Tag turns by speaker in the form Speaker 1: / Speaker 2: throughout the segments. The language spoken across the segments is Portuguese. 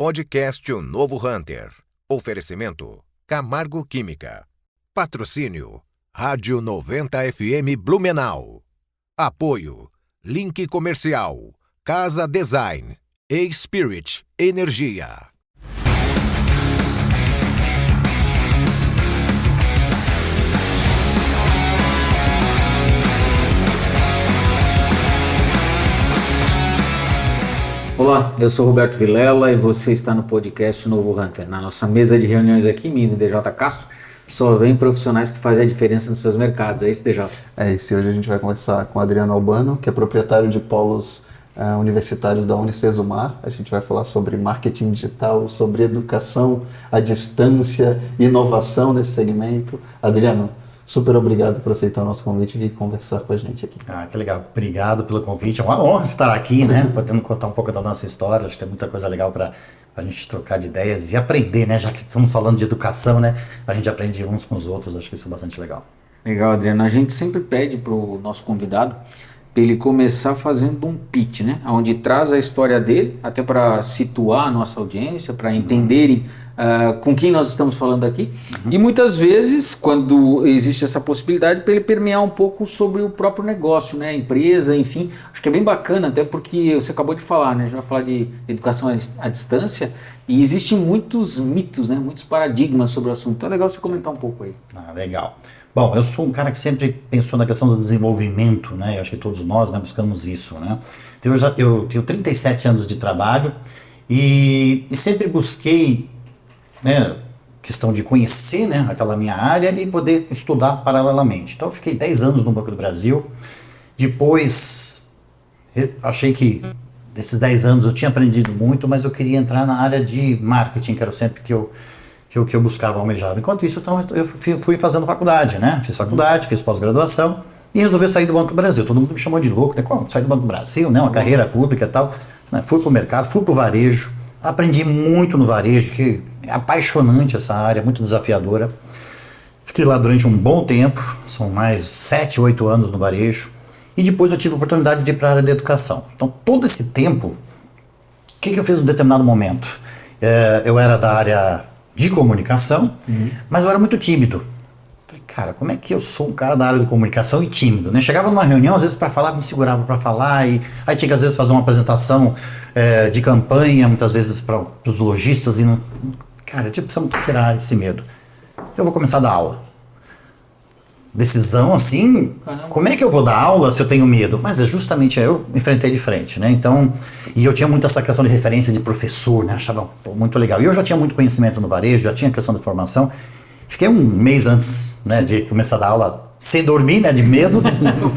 Speaker 1: Podcast O Novo Hunter. Oferecimento Camargo Química. Patrocínio Rádio 90 FM Blumenau. Apoio Link Comercial, Casa Design, E-Spirit Energia.
Speaker 2: Olá, eu sou Roberto Vilela e você está no podcast Novo Hunter. Na nossa mesa de reuniões aqui, minha e DJ Castro, só vem profissionais que fazem a diferença nos seus mercados. É isso, DJ?
Speaker 3: É isso, e hoje a gente vai conversar com o Adriano Albano, que é proprietário de polos universitários da Unicesumar. A gente vai falar sobre marketing digital, sobre educação à distância, inovação nesse segmento. Adriano, super obrigado por aceitar o nosso convite e vir conversar com a gente aqui.
Speaker 4: Ah, que legal. Obrigado pelo convite. É uma honra estar aqui, né? Podendo contar um pouco da nossa história. Acho que tem muita coisa legal para a gente trocar de ideias e aprender, né? Já que estamos falando de educação, né? A gente aprende uns com os outros. Acho que isso é bastante legal.
Speaker 2: Legal, Adriano. A gente sempre pede para o nosso convidado para ele começar fazendo um pitch, né? Onde traz a história dele, até para situar a nossa audiência, para entenderem com quem nós estamos falando aqui. E muitas vezes, quando existe essa possibilidade, para ele permear um pouco sobre o próprio negócio, né? Empresa, enfim. Acho que é bem bacana, até porque você acabou de falar, né? A gente vai falar de educação à distância e existem muitos mitos, né? Muitos paradigmas sobre o assunto. Então é legal você comentar um pouco aí.
Speaker 4: Ah, legal. Bom, eu sou um cara que sempre pensou na questão do desenvolvimento, né? Eu acho que todos nós, né, buscamos isso, né? Então, eu tenho 37 anos de trabalho e sempre busquei, né, questão de conhecer, né, aquela minha área e poder estudar paralelamente. Então eu fiquei 10 anos no Banco do Brasil, depois achei que desses 10 anos eu tinha aprendido muito, mas eu queria entrar na área de marketing, que era sempre que eu buscava, almejava. Enquanto isso, então, eu fui fazendo faculdade, né, fiz faculdade, fiz pós-graduação e resolvi sair do Banco do Brasil. Todo mundo me chamou de louco, né, como sair do Banco do Brasil, né, uma carreira pública e tal, né? Fui para o mercado, fui para o varejo, aprendi muito no varejo, que é apaixonante essa área, muito desafiadora. Fiquei lá durante um bom tempo, são mais 7, 8 anos no varejo. E depois eu tive a oportunidade de ir para a área da educação. Então, todo esse tempo, o que eu fiz em determinado momento? Eu era da área de comunicação, mas eu era muito tímido. Falei, cara, como é que eu sou um cara da área de comunicação e tímido, né? Chegava numa reunião, às vezes para falar, me segurava para falar, e aí tinha que às vezes fazer uma apresentação de campanha, muitas vezes para os lojistas, e não... Cara, eu precisava tirar esse medo. Eu vou começar a dar aula. Decisão assim, caramba. Como é que eu vou dar aula se eu tenho medo? Mas é justamente eu enfrentei de frente, né? Então, e eu tinha muito essa questão de referência de professor, né? Achava muito legal. E eu já tinha muito conhecimento no varejo, já tinha questão de formação. Fiquei um mês antes, né, de começar a dar aula sem dormir, né, de medo.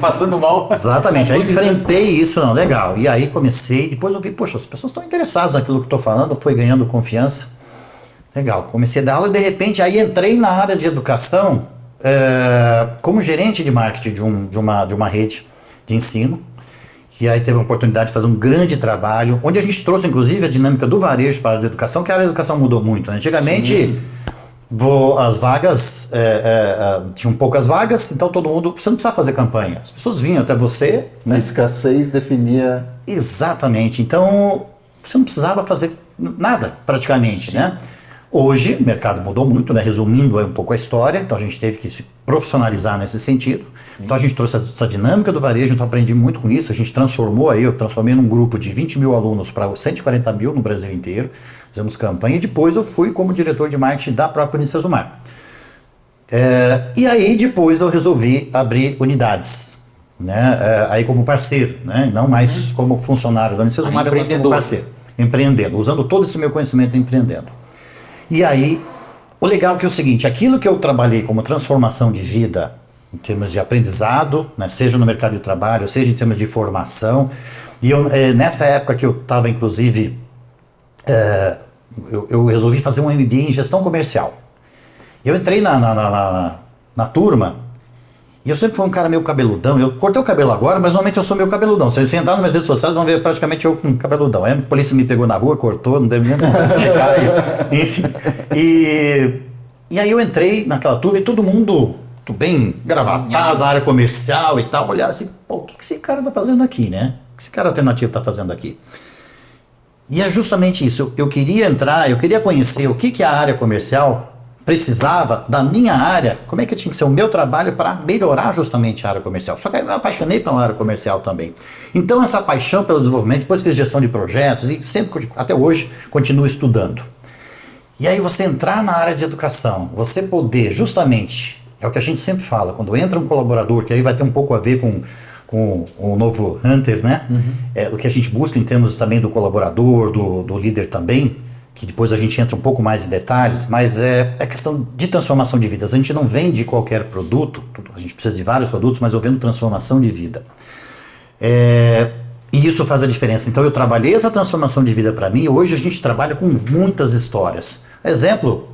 Speaker 2: Passando mal.
Speaker 4: Exatamente. Aí enfrentei isso, não, legal. E aí comecei, depois eu vi, poxa, as pessoas estão interessadas naquilo que estou falando, foi ganhando confiança. Legal, comecei a dar aula e de repente aí entrei na área de educação como gerente de marketing de uma rede de ensino. E aí teve a oportunidade de fazer um grande trabalho, onde a gente trouxe inclusive a dinâmica do varejo para a área de educação, que a área de educação mudou muito, né? Antigamente as vagas, tinham poucas vagas, então todo mundo, você não precisava fazer campanha. As pessoas vinham até você, né?
Speaker 3: A escassez definia...
Speaker 4: Exatamente, então você não precisava fazer nada praticamente, né? Hoje, o mercado mudou muito, né? Resumindo um pouco a história, então a gente teve que se profissionalizar nesse sentido. Então a gente trouxe essa dinâmica do varejo, então aprendi muito com isso, a gente eu transformei num grupo de 20 mil alunos para 140 mil no Brasil inteiro, fizemos campanha e depois eu fui como diretor de marketing da própria Unicesumar. E aí depois eu resolvi abrir unidades, né? Aí como parceiro, né? Não mais como funcionário da Unicesumar, mas como parceiro, empreendendo, usando todo esse meu conhecimento empreendendo. E aí, o legal que é o seguinte, aquilo que eu trabalhei como transformação de vida, em termos de aprendizado, né, seja no mercado de trabalho, seja em termos de formação, e nessa época que eu estava, inclusive, eu resolvi fazer um MBA em gestão comercial. Eu entrei na turma, e eu sempre fui um cara meio cabeludão. Eu cortei o cabelo agora, mas normalmente eu sou meio cabeludão. Se você entrar nas minhas redes sociais, vão ver praticamente eu com cabeludão. Aí a polícia me pegou na rua, cortou, não deve nem explicar. Enfim. E aí eu entrei naquela turma e todo mundo, tudo bem gravatado, na área comercial e tal, olhava assim, pô, o que esse cara tá fazendo aqui, né? O que esse cara alternativo tá fazendo aqui? E é justamente isso. Eu queria entrar, eu queria conhecer o que a área comercial precisava da minha área, como é que tinha que ser o meu trabalho para melhorar justamente a área comercial. Só que eu me apaixonei pela área comercial também. Então essa paixão pelo desenvolvimento, depois fiz gestão de projetos e sempre, até hoje, continuo estudando. E aí você entrar na área de educação, você poder justamente, é o que a gente sempre fala, quando entra um colaborador, que aí vai ter um pouco a ver com o novo Hunter, né? O que a gente busca em termos também do colaborador, do líder também, que depois a gente entra um pouco mais em detalhes, mas é questão de transformação de vidas. A gente não vende qualquer produto, a gente precisa de vários produtos, mas eu vendo transformação de vida. E isso faz a diferença. Então eu trabalhei essa transformação de vida para mim, hoje a gente trabalha com muitas histórias. Exemplo,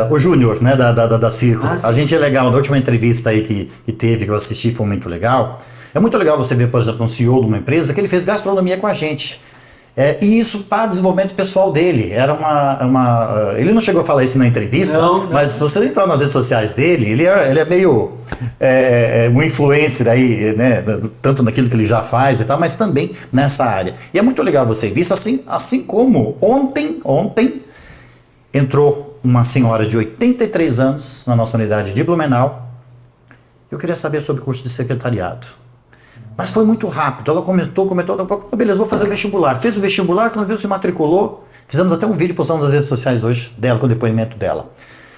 Speaker 4: o Júnior, né, da Circo. A gente é legal, da última entrevista aí que teve, que eu assisti, foi muito legal. É muito legal você ver, por exemplo, um CEO de uma empresa que ele fez gastronomia com a gente. E isso para o desenvolvimento pessoal dele. Ele não chegou a falar isso na entrevista, mas se você entrar nas redes sociais dele, ele é meio um influencer aí, né, tanto naquilo que ele já faz e tal, mas também nessa área. E é muito legal você ver isso, assim como ontem entrou uma senhora de 83 anos na nossa unidade de Blumenau. Eu queria saber sobre o curso de secretariado. Mas foi muito rápido, ela comentou, beleza, vou fazer o vestibular. Fez o vestibular, quando viu, se matriculou. Fizemos até um vídeo, postamos nas redes sociais hoje dela, com o depoimento dela.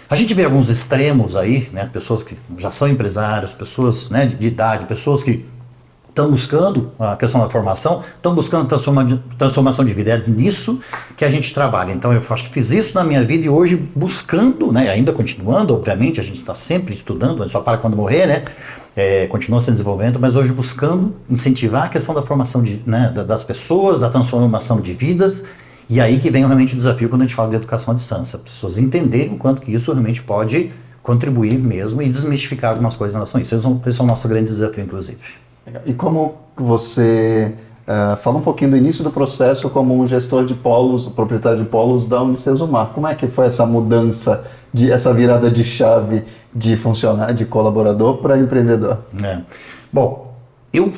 Speaker 4: A gente vê alguns extremos aí, né, pessoas que já são empresários, pessoas, né, de idade, pessoas que estão buscando a questão da formação, estão buscando transformação de vida. É nisso que a gente trabalha. Então eu acho que fiz isso na minha vida e hoje buscando, né, ainda continuando, obviamente, a gente está sempre estudando, a gente só para quando morrer, né? Continua se desenvolvendo, mas hoje buscando incentivar a questão da formação das pessoas, da transformação de vidas, e aí que vem realmente o desafio quando a gente fala de educação à distância, as pessoas entenderem o quanto que isso realmente pode contribuir mesmo e desmistificar algumas coisas em relação a isso. Esse é o nosso grande desafio, inclusive.
Speaker 3: E como você fala um pouquinho do início do processo como um gestor de polos, proprietário de polos da Unicesumar, como é que foi essa mudança, essa virada de chave de funcionário, de colaborador para empreendedor?
Speaker 4: Bom, eu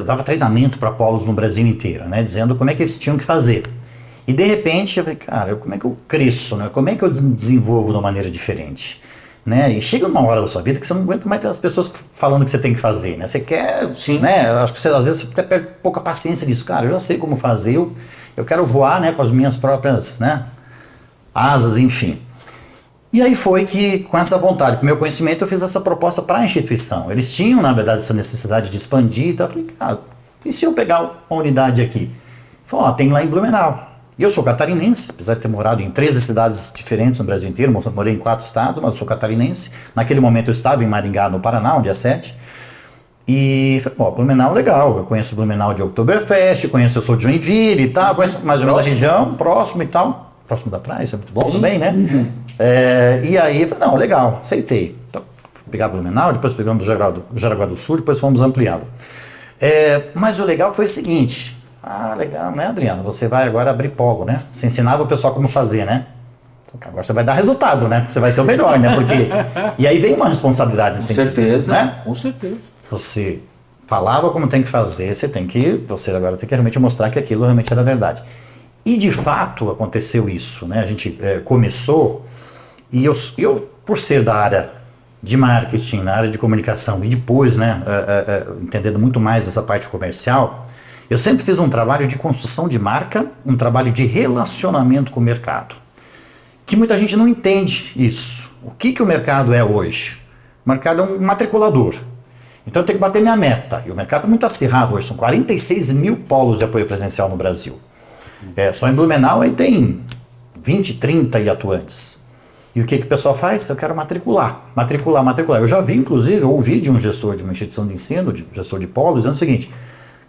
Speaker 4: dava treinamento para polos no Brasil inteiro, né, dizendo como é que eles tinham que fazer. E de repente eu falei, cara, como é que eu cresço, né? Como é que eu desenvolvo de uma maneira diferente? Né? E chega uma hora da sua vida que você não aguenta mais ter as pessoas falando o que você tem que fazer, né? Você quer, sim, né? Acho que você, às vezes, até perde pouca paciência disso. Cara, eu já sei como fazer, eu quero voar, né, com as minhas próprias, né, asas, enfim. E aí foi que, com essa vontade, com o meu conhecimento, eu fiz essa proposta para a instituição. Eles tinham, na verdade, essa necessidade de expandir, então eu falei, cara, e se eu pegar uma unidade aqui? Falei, tem lá em Blumenau. E eu sou catarinense, apesar de ter morado em 13 cidades diferentes no Brasil inteiro, morei em 4 estados, mas eu sou catarinense. Naquele momento eu estava em Maringá, no Paraná, onde é 7. E falei, Blumenau legal, eu conheço Blumenau de Oktoberfest, eu sou de Joinville e tal, conheço mais ou menos a região, próximo e tal. Próximo da praia, isso é muito bom também, né? E aí, falei, não, legal, aceitei. Então, fui pegar Blumenau, depois pegamos o Jaraguá do Sul, depois fomos ampliando. Mas o legal foi o seguinte... legal, né, Adriano? Você vai agora abrir polo, né? Você ensinava o pessoal como fazer, né? Agora você vai dar resultado, né? Você vai ser o melhor, né? Porque... E aí vem uma responsabilidade.
Speaker 2: Com certeza,
Speaker 4: né?
Speaker 2: Com certeza.
Speaker 4: Você falava como tem que fazer, você agora tem que realmente mostrar que aquilo realmente era verdade. E de fato aconteceu isso, né? A gente começou, e eu, por ser da área de marketing, na área de comunicação, e depois, né, entendendo muito mais essa parte comercial, eu sempre fiz um trabalho de construção de marca, um trabalho de relacionamento com o mercado. Que muita gente não entende isso. O que o mercado é hoje? O mercado é um matriculador. Então eu tenho que bater minha meta. E o mercado é muito acirrado hoje. São 46 mil polos de apoio presencial no Brasil. Só em Blumenau aí tem 20, 30 atuantes. E o que o pessoal faz? Eu quero matricular. Eu já vi, inclusive, ouvi de um gestor de uma instituição de ensino, de gestor de polos, dizendo o seguinte...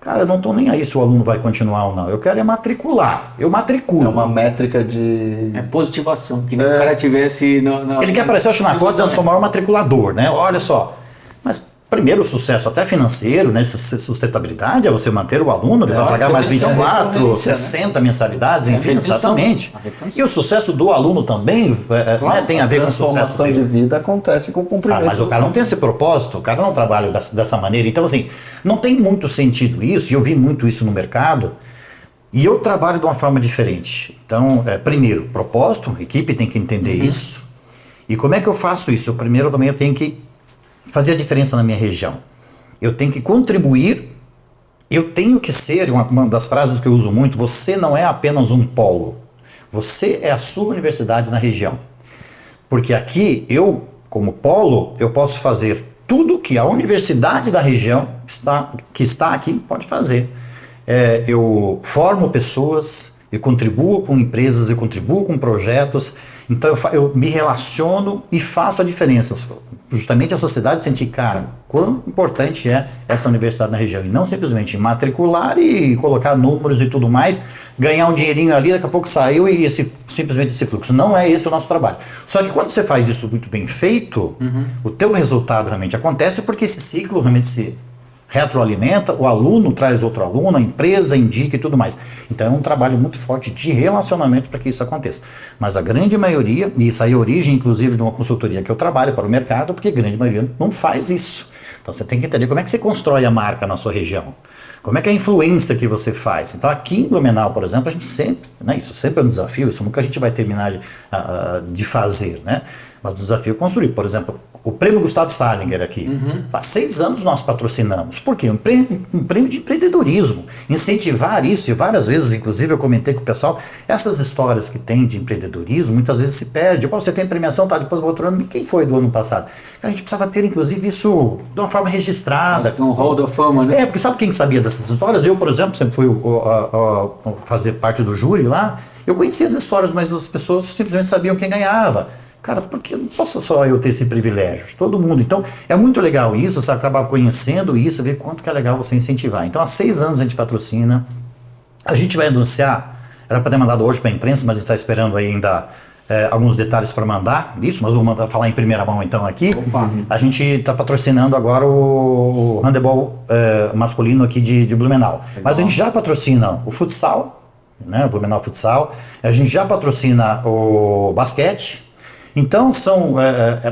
Speaker 4: Cara, eu não estou nem aí se o aluno vai continuar ou não. Eu quero matricular. Eu matriculo.
Speaker 3: É uma métrica de...
Speaker 2: positivação. Que nem o cara tivesse...
Speaker 4: Ele quer aparecer, acho, na foto, dizendo que sou o maior matriculador, né? Olha só. Mas, primeiro, o sucesso até financeiro, né? Sustentabilidade é você manter o aluno, ele vai pagar mais 24, 60 mensalidades, enfim, exatamente. E o sucesso do aluno também tem a ver com o sucesso. A
Speaker 3: transformação de vida acontece com o cumprimento.
Speaker 4: Mas o cara não tem esse propósito, o cara não trabalha dessa maneira. Então, assim, não tem muito sentido isso, e eu vi muito isso no mercado. E eu trabalho de uma forma diferente. Então, primeiro, propósito, a equipe tem que entender isso. E como é que eu faço isso? Primeiro, também eu tenho que fazer a diferença na minha região. Eu tenho que contribuir, eu tenho que ser, uma das frases que eu uso muito, você não é apenas um polo, você é a sua universidade na região. Porque aqui, eu, como polo, eu posso fazer tudo que a universidade da região que está aqui pode fazer. Eu formo pessoas, eu contribuo com empresas, eu contribuo com projetos, então eu me relaciono e faço a diferença. Justamente a sociedade sentir, cara, quão importante é essa universidade na região. E não simplesmente matricular e colocar números e tudo mais, ganhar um dinheirinho ali, daqui a pouco saiu e simplesmente esse fluxo. Não é esse o nosso trabalho. Só que quando você faz isso muito bem feito, o teu resultado realmente acontece porque esse ciclo realmente se retroalimenta, o aluno traz outro aluno, a empresa indica e tudo mais. Então é um trabalho muito forte de relacionamento para que isso aconteça. Mas a grande maioria, e isso aí é a origem inclusive de uma consultoria que eu trabalho para o mercado, porque a grande maioria não faz isso. Então você tem que entender como é que você constrói a marca na sua região. Como é que é a influência que você faz? Então aqui em Blumenau, por exemplo, a gente sempre, né, isso sempre é um desafio, isso nunca a gente vai terminar de fazer, né? Mas o desafio é construir. Por exemplo, o prêmio Gustavo Salinger aqui, faz 6 anos nós patrocinamos. Por quê? Um prêmio de empreendedorismo. Incentivar isso, e várias vezes, inclusive, eu comentei com o pessoal, essas histórias que tem de empreendedorismo, muitas vezes se perde. Você tem premiação, tá, depois eu vou outro ano, quem foi do ano passado? A gente precisava ter, inclusive, isso de uma forma registrada.
Speaker 2: Acho que um hall da fama, né?
Speaker 4: Porque sabe quem sabia dessas histórias? Eu, por exemplo, sempre fui fazer parte do júri lá, eu conhecia as histórias, mas as pessoas simplesmente sabiam quem ganhava. Cara, porque não posso só eu ter esse privilégio, todo mundo. Então, é muito legal isso, você acaba conhecendo isso, ver quanto que é legal você incentivar. Então, há 6 anos a gente patrocina, a gente vai anunciar, era para ter mandado hoje para a imprensa, mas a gente está esperando ainda alguns detalhes para mandar disso, mas vou falar em primeira mão então aqui.
Speaker 2: Opa.
Speaker 4: A gente está patrocinando agora o handebol masculino aqui de Blumenau. Legal. Mas a gente já patrocina o futsal, né, o Blumenau Futsal, a gente já patrocina o basquete. Então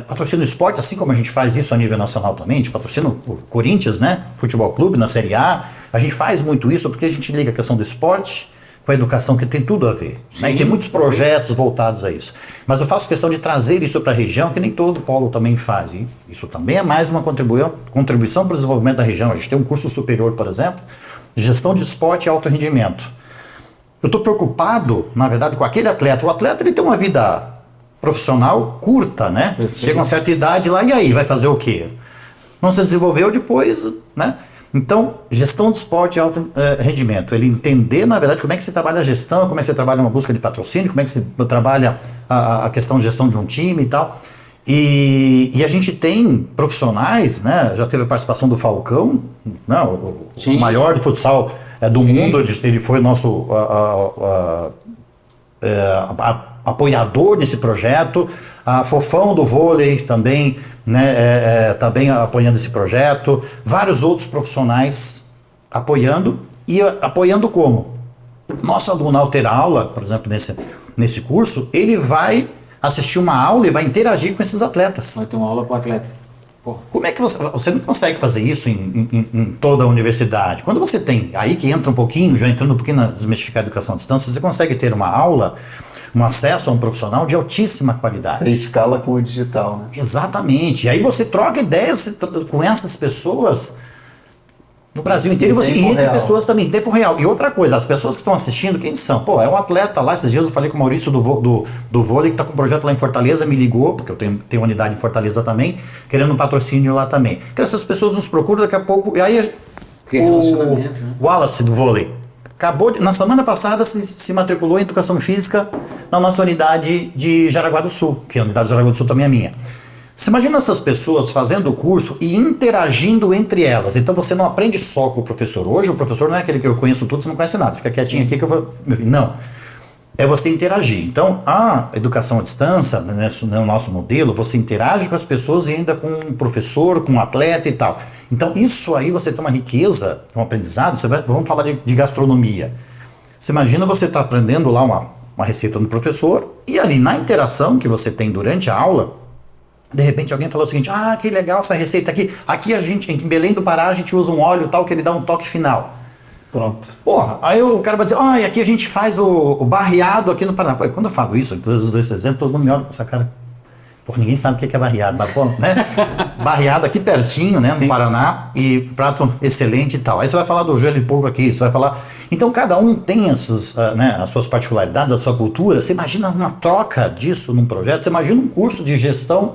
Speaker 4: patrocina o esporte, assim como a gente faz isso a nível nacional também, a gente patrocina o Corinthians, né, Futebol Clube na Série A, a gente faz muito isso porque a gente liga a questão do esporte com a educação, que tem tudo a ver, né? E tem muitos projetos voltados a isso. Mas eu faço questão de trazer isso para a região, que nem todo polo também faz, e isso também é mais uma contribuição para o desenvolvimento da região. A gente tem um curso superior, por exemplo, de gestão de esporte e alto rendimento. Eu estou preocupado, na verdade, com aquele atleta. O atleta ele tem uma vida profissional curta, né?
Speaker 2: Perfeito.
Speaker 4: Chega uma certa idade lá, e aí, vai fazer o quê? Não se desenvolveu depois, né? Então, gestão de esporte e alto rendimento. Ele entender, na verdade, como é que você trabalha a gestão, como é que você trabalha uma busca de patrocínio, como é que você trabalha a questão de gestão de um time e tal. E a gente tem profissionais, né? Já teve a participação do Falcão, né? O maior de futsal do mundo, ele foi o nosso apoiador nesse projeto, a Fofão do vôlei também, né, também apoiando esse projeto, vários outros profissionais apoiando, e apoiando como? Nosso aluno ao ter aula, por exemplo, nesse curso, ele vai assistir uma aula e vai interagir com esses atletas.
Speaker 2: Vai ter uma aula com o atleta. Porra.
Speaker 4: Como é que você não consegue fazer isso em toda a universidade? Quando você tem, aí que entra um pouquinho, já entrando um pouquinho na desmistificar a educação à distância, você consegue ter uma aula, um acesso a um profissional de altíssima qualidade.
Speaker 3: Você escala com o digital, né?
Speaker 4: Exatamente. E aí você troca ideias com essas pessoas no Brasil inteiro, e entre pessoas também, em tempo real. E outra coisa, as pessoas que estão assistindo, quem são? Pô, é um atleta lá, esses dias eu falei com o Maurício do vôlei, que está com um projeto lá em Fortaleza, me ligou, porque eu tenho unidade em Fortaleza também, querendo um patrocínio lá também. Que essas pessoas nos procuram daqui a pouco, e aí
Speaker 2: relacionamento, né?
Speaker 4: O Wallace do vôlei, na semana passada se matriculou em Educação Física na nossa unidade de Jaraguá do Sul, que a unidade de Jaraguá do Sul também é minha. Você imagina essas pessoas fazendo o curso e interagindo entre elas. Então você não aprende só com o professor. Hoje o professor não é aquele que eu conheço tudo, você não conhece nada. Fica quietinho aqui que eu vou... Não. É você interagir. Então a educação à distância, no nosso modelo, você interage com as pessoas e ainda com o professor, com o atleta e tal. Então isso aí você tem uma riqueza, um aprendizado. Vamos falar de gastronomia. Você imagina você estar aprendendo lá uma receita do professor e ali na interação que você tem durante a aula, de repente alguém falou o seguinte: ah, que legal essa receita aqui. Aqui a gente, em Belém do Pará, a gente usa um óleo tal que ele dá um toque final.
Speaker 3: Pronto.
Speaker 4: Porra, aí o cara vai dizer, e aqui a gente faz o barreado aqui no Paraná. Pô, quando eu falo isso, eu dou esse exemplo, todo mundo me olha com essa cara. Porra, ninguém sabe o que é barreado, mas, pô, né? Barreado aqui pertinho, né, no Paraná, e prato excelente e tal. Aí você vai falar do joelho de porco aqui, você vai falar... Então, cada um tem as suas particularidades, a sua cultura. Você imagina uma troca disso num projeto, você imagina um curso de gestão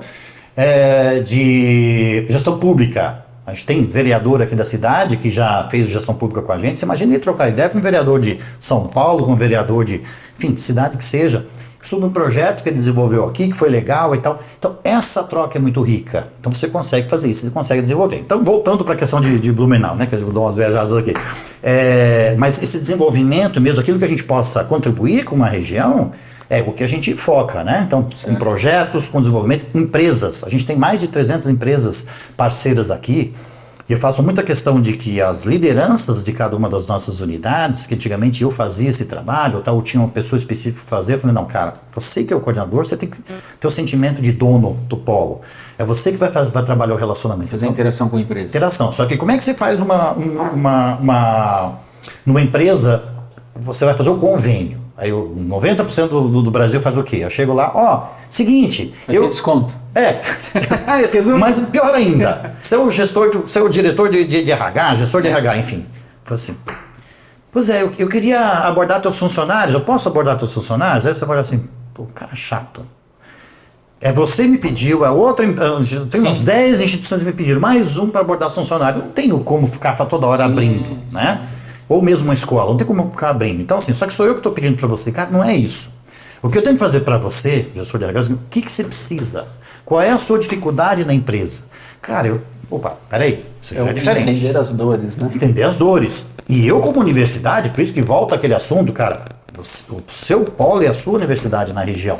Speaker 4: pública. A gente tem vereador aqui da cidade que já fez gestão pública com a gente. Você imagina ele trocar ideia com um vereador de São Paulo, com um vereador de, enfim, cidade que seja, sobre um projeto que ele desenvolveu aqui, que foi legal e tal. Então, essa troca é muito rica. Então, você consegue fazer isso, você consegue desenvolver. Então, voltando para a questão de Blumenau, né, que eu vou dar umas viajadas aqui. Mas esse desenvolvimento mesmo, aquilo que a gente possa contribuir com uma região, é o que a gente foca, né? Então, em projetos, com desenvolvimento, empresas. A gente tem mais de 300 empresas parceiras aqui. E eu faço muita questão de que as lideranças de cada uma das nossas unidades, que antigamente eu fazia esse trabalho, ou tinha uma pessoa específica para fazer, eu falei, não, cara, você que é o coordenador, você tem que ter o sentimento de dono do polo. É você que vai trabalhar o relacionamento.
Speaker 2: Fazer a interação com a empresa.
Speaker 4: Interação. Só que como é que você faz numa empresa, você vai fazer o convênio. Aí 90% do Brasil faz o quê? Eu chego lá, seguinte...
Speaker 2: Vai ter desconto.
Speaker 4: Mas pior ainda, seu diretor de RH, gestor de RH, enfim. Assim, pois é, eu queria abordar teus funcionários, eu posso abordar teus funcionários? Aí você aborda assim, pô, cara chato. Você me pediu, tem umas 10 instituições que me pediram, mais um para abordar funcionário. Não tenho como ficar toda hora abrindo, né? Ou mesmo uma escola, não tem como ficar abrindo. Então, assim, só que sou eu que estou pedindo para você, cara, não é isso. O que eu tenho que fazer para você, gestor de RH, o que você precisa? Qual é a sua dificuldade na empresa? Cara, peraí, isso já é diferente.
Speaker 3: Entender as dores, né?
Speaker 4: Entender as dores. E eu, como universidade, por isso que volta aquele assunto, cara, o seu polo é a sua universidade na região.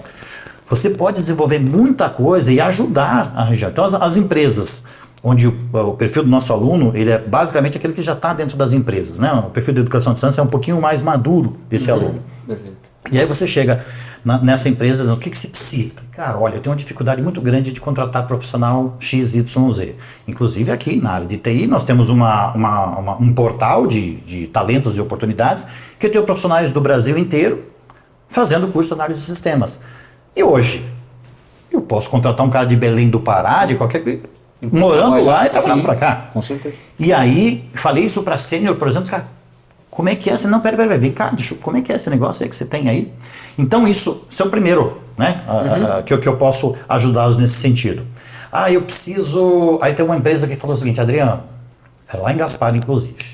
Speaker 4: Você pode desenvolver muita coisa e ajudar a região. Então, as empresas... onde o perfil do nosso aluno, ele é basicamente aquele que já está dentro das empresas, né? O perfil da educação à distância é um pouquinho mais maduro desse aluno.
Speaker 2: Perfeito.
Speaker 4: E aí você chega nessa empresa dizendo, o que se precisa? Cara, olha, eu tenho uma dificuldade muito grande de contratar profissional XYZ. Inclusive aqui na área de TI, nós temos um portal de talentos e oportunidades que tem profissionais do Brasil inteiro fazendo curso de análise de sistemas. E hoje, eu posso contratar um cara de Belém do Pará, de qualquer... morando lá e trabalhando para cá.
Speaker 2: Com certeza.
Speaker 4: E aí, falei isso para sênior, por exemplo, cara, como é que é? Não, pera, vem cá, como é que é esse negócio aí que você tem aí? Então, isso é o primeiro, né, que eu posso ajudá-los nesse sentido. Eu preciso... Aí tem uma empresa que falou o seguinte, Adriano, é lá em Gaspar, inclusive.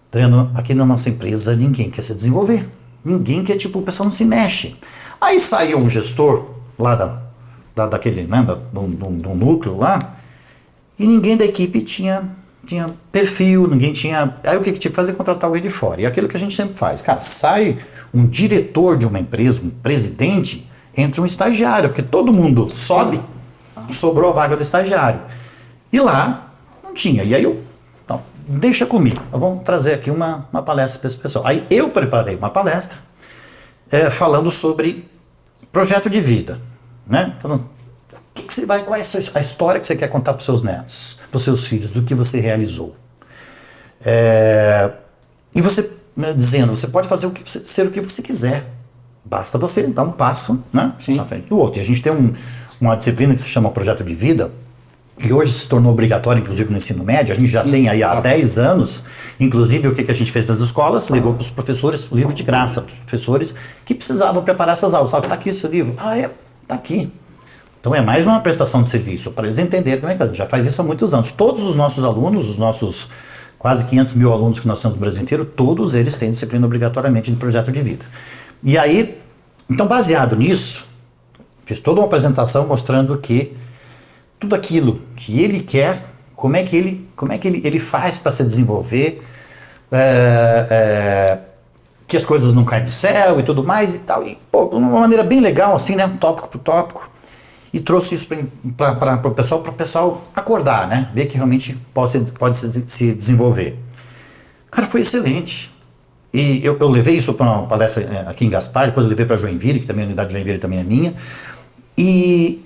Speaker 4: Adriano, aqui na nossa empresa, ninguém quer se desenvolver. Ninguém quer, o pessoal não se mexe. Aí saiu um gestor lá daquele, né, do núcleo lá, e ninguém da equipe tinha perfil, ninguém tinha... Aí o que tinha que fazer? Contratar alguém de fora. E aquilo que a gente sempre faz. Cara, sai um diretor de uma empresa, um presidente, entra um estagiário, porque todo mundo sobe, sobrou a vaga do estagiário. E lá, não tinha. E aí então, deixa comigo. Vamos trazer aqui uma palestra para esse pessoal. Aí eu preparei uma palestra falando sobre projeto de vida. Né? Falando, qual é a história que você quer contar para os seus netos, para os seus filhos, do que você realizou? E você, né, dizendo, você pode fazer ser o que você quiser, basta você dar um passo, né, na frente do outro. E a gente tem uma disciplina que se chama Projeto de Vida, que hoje se tornou obrigatório, inclusive no ensino médio. A gente já tem aí há 10 anos, inclusive o que a gente fez nas escolas, levou para os professores o livro de graça, para os professores que precisavam preparar essas aulas. Está aqui esse livro. Está aqui. Então é mais uma prestação de serviço, para eles entenderem como é que faz. Já faz isso há muitos anos. Todos os nossos alunos, os nossos quase 500 mil alunos que nós temos no Brasil inteiro, todos eles têm disciplina obrigatoriamente de projeto de vida. E aí, então baseado nisso, fiz toda uma apresentação mostrando que tudo aquilo que ele quer, como é que ele faz para se desenvolver, que as coisas não caem do céu e tudo mais e tal. E, de uma maneira bem legal, assim, né? Tópico por tópico. E trouxe isso para o pessoal acordar, né? Ver que realmente pode se desenvolver. Cara, foi excelente. E eu levei isso para uma palestra aqui em Gaspar, depois eu levei para Joinville, que também a unidade de Joinville também é minha. E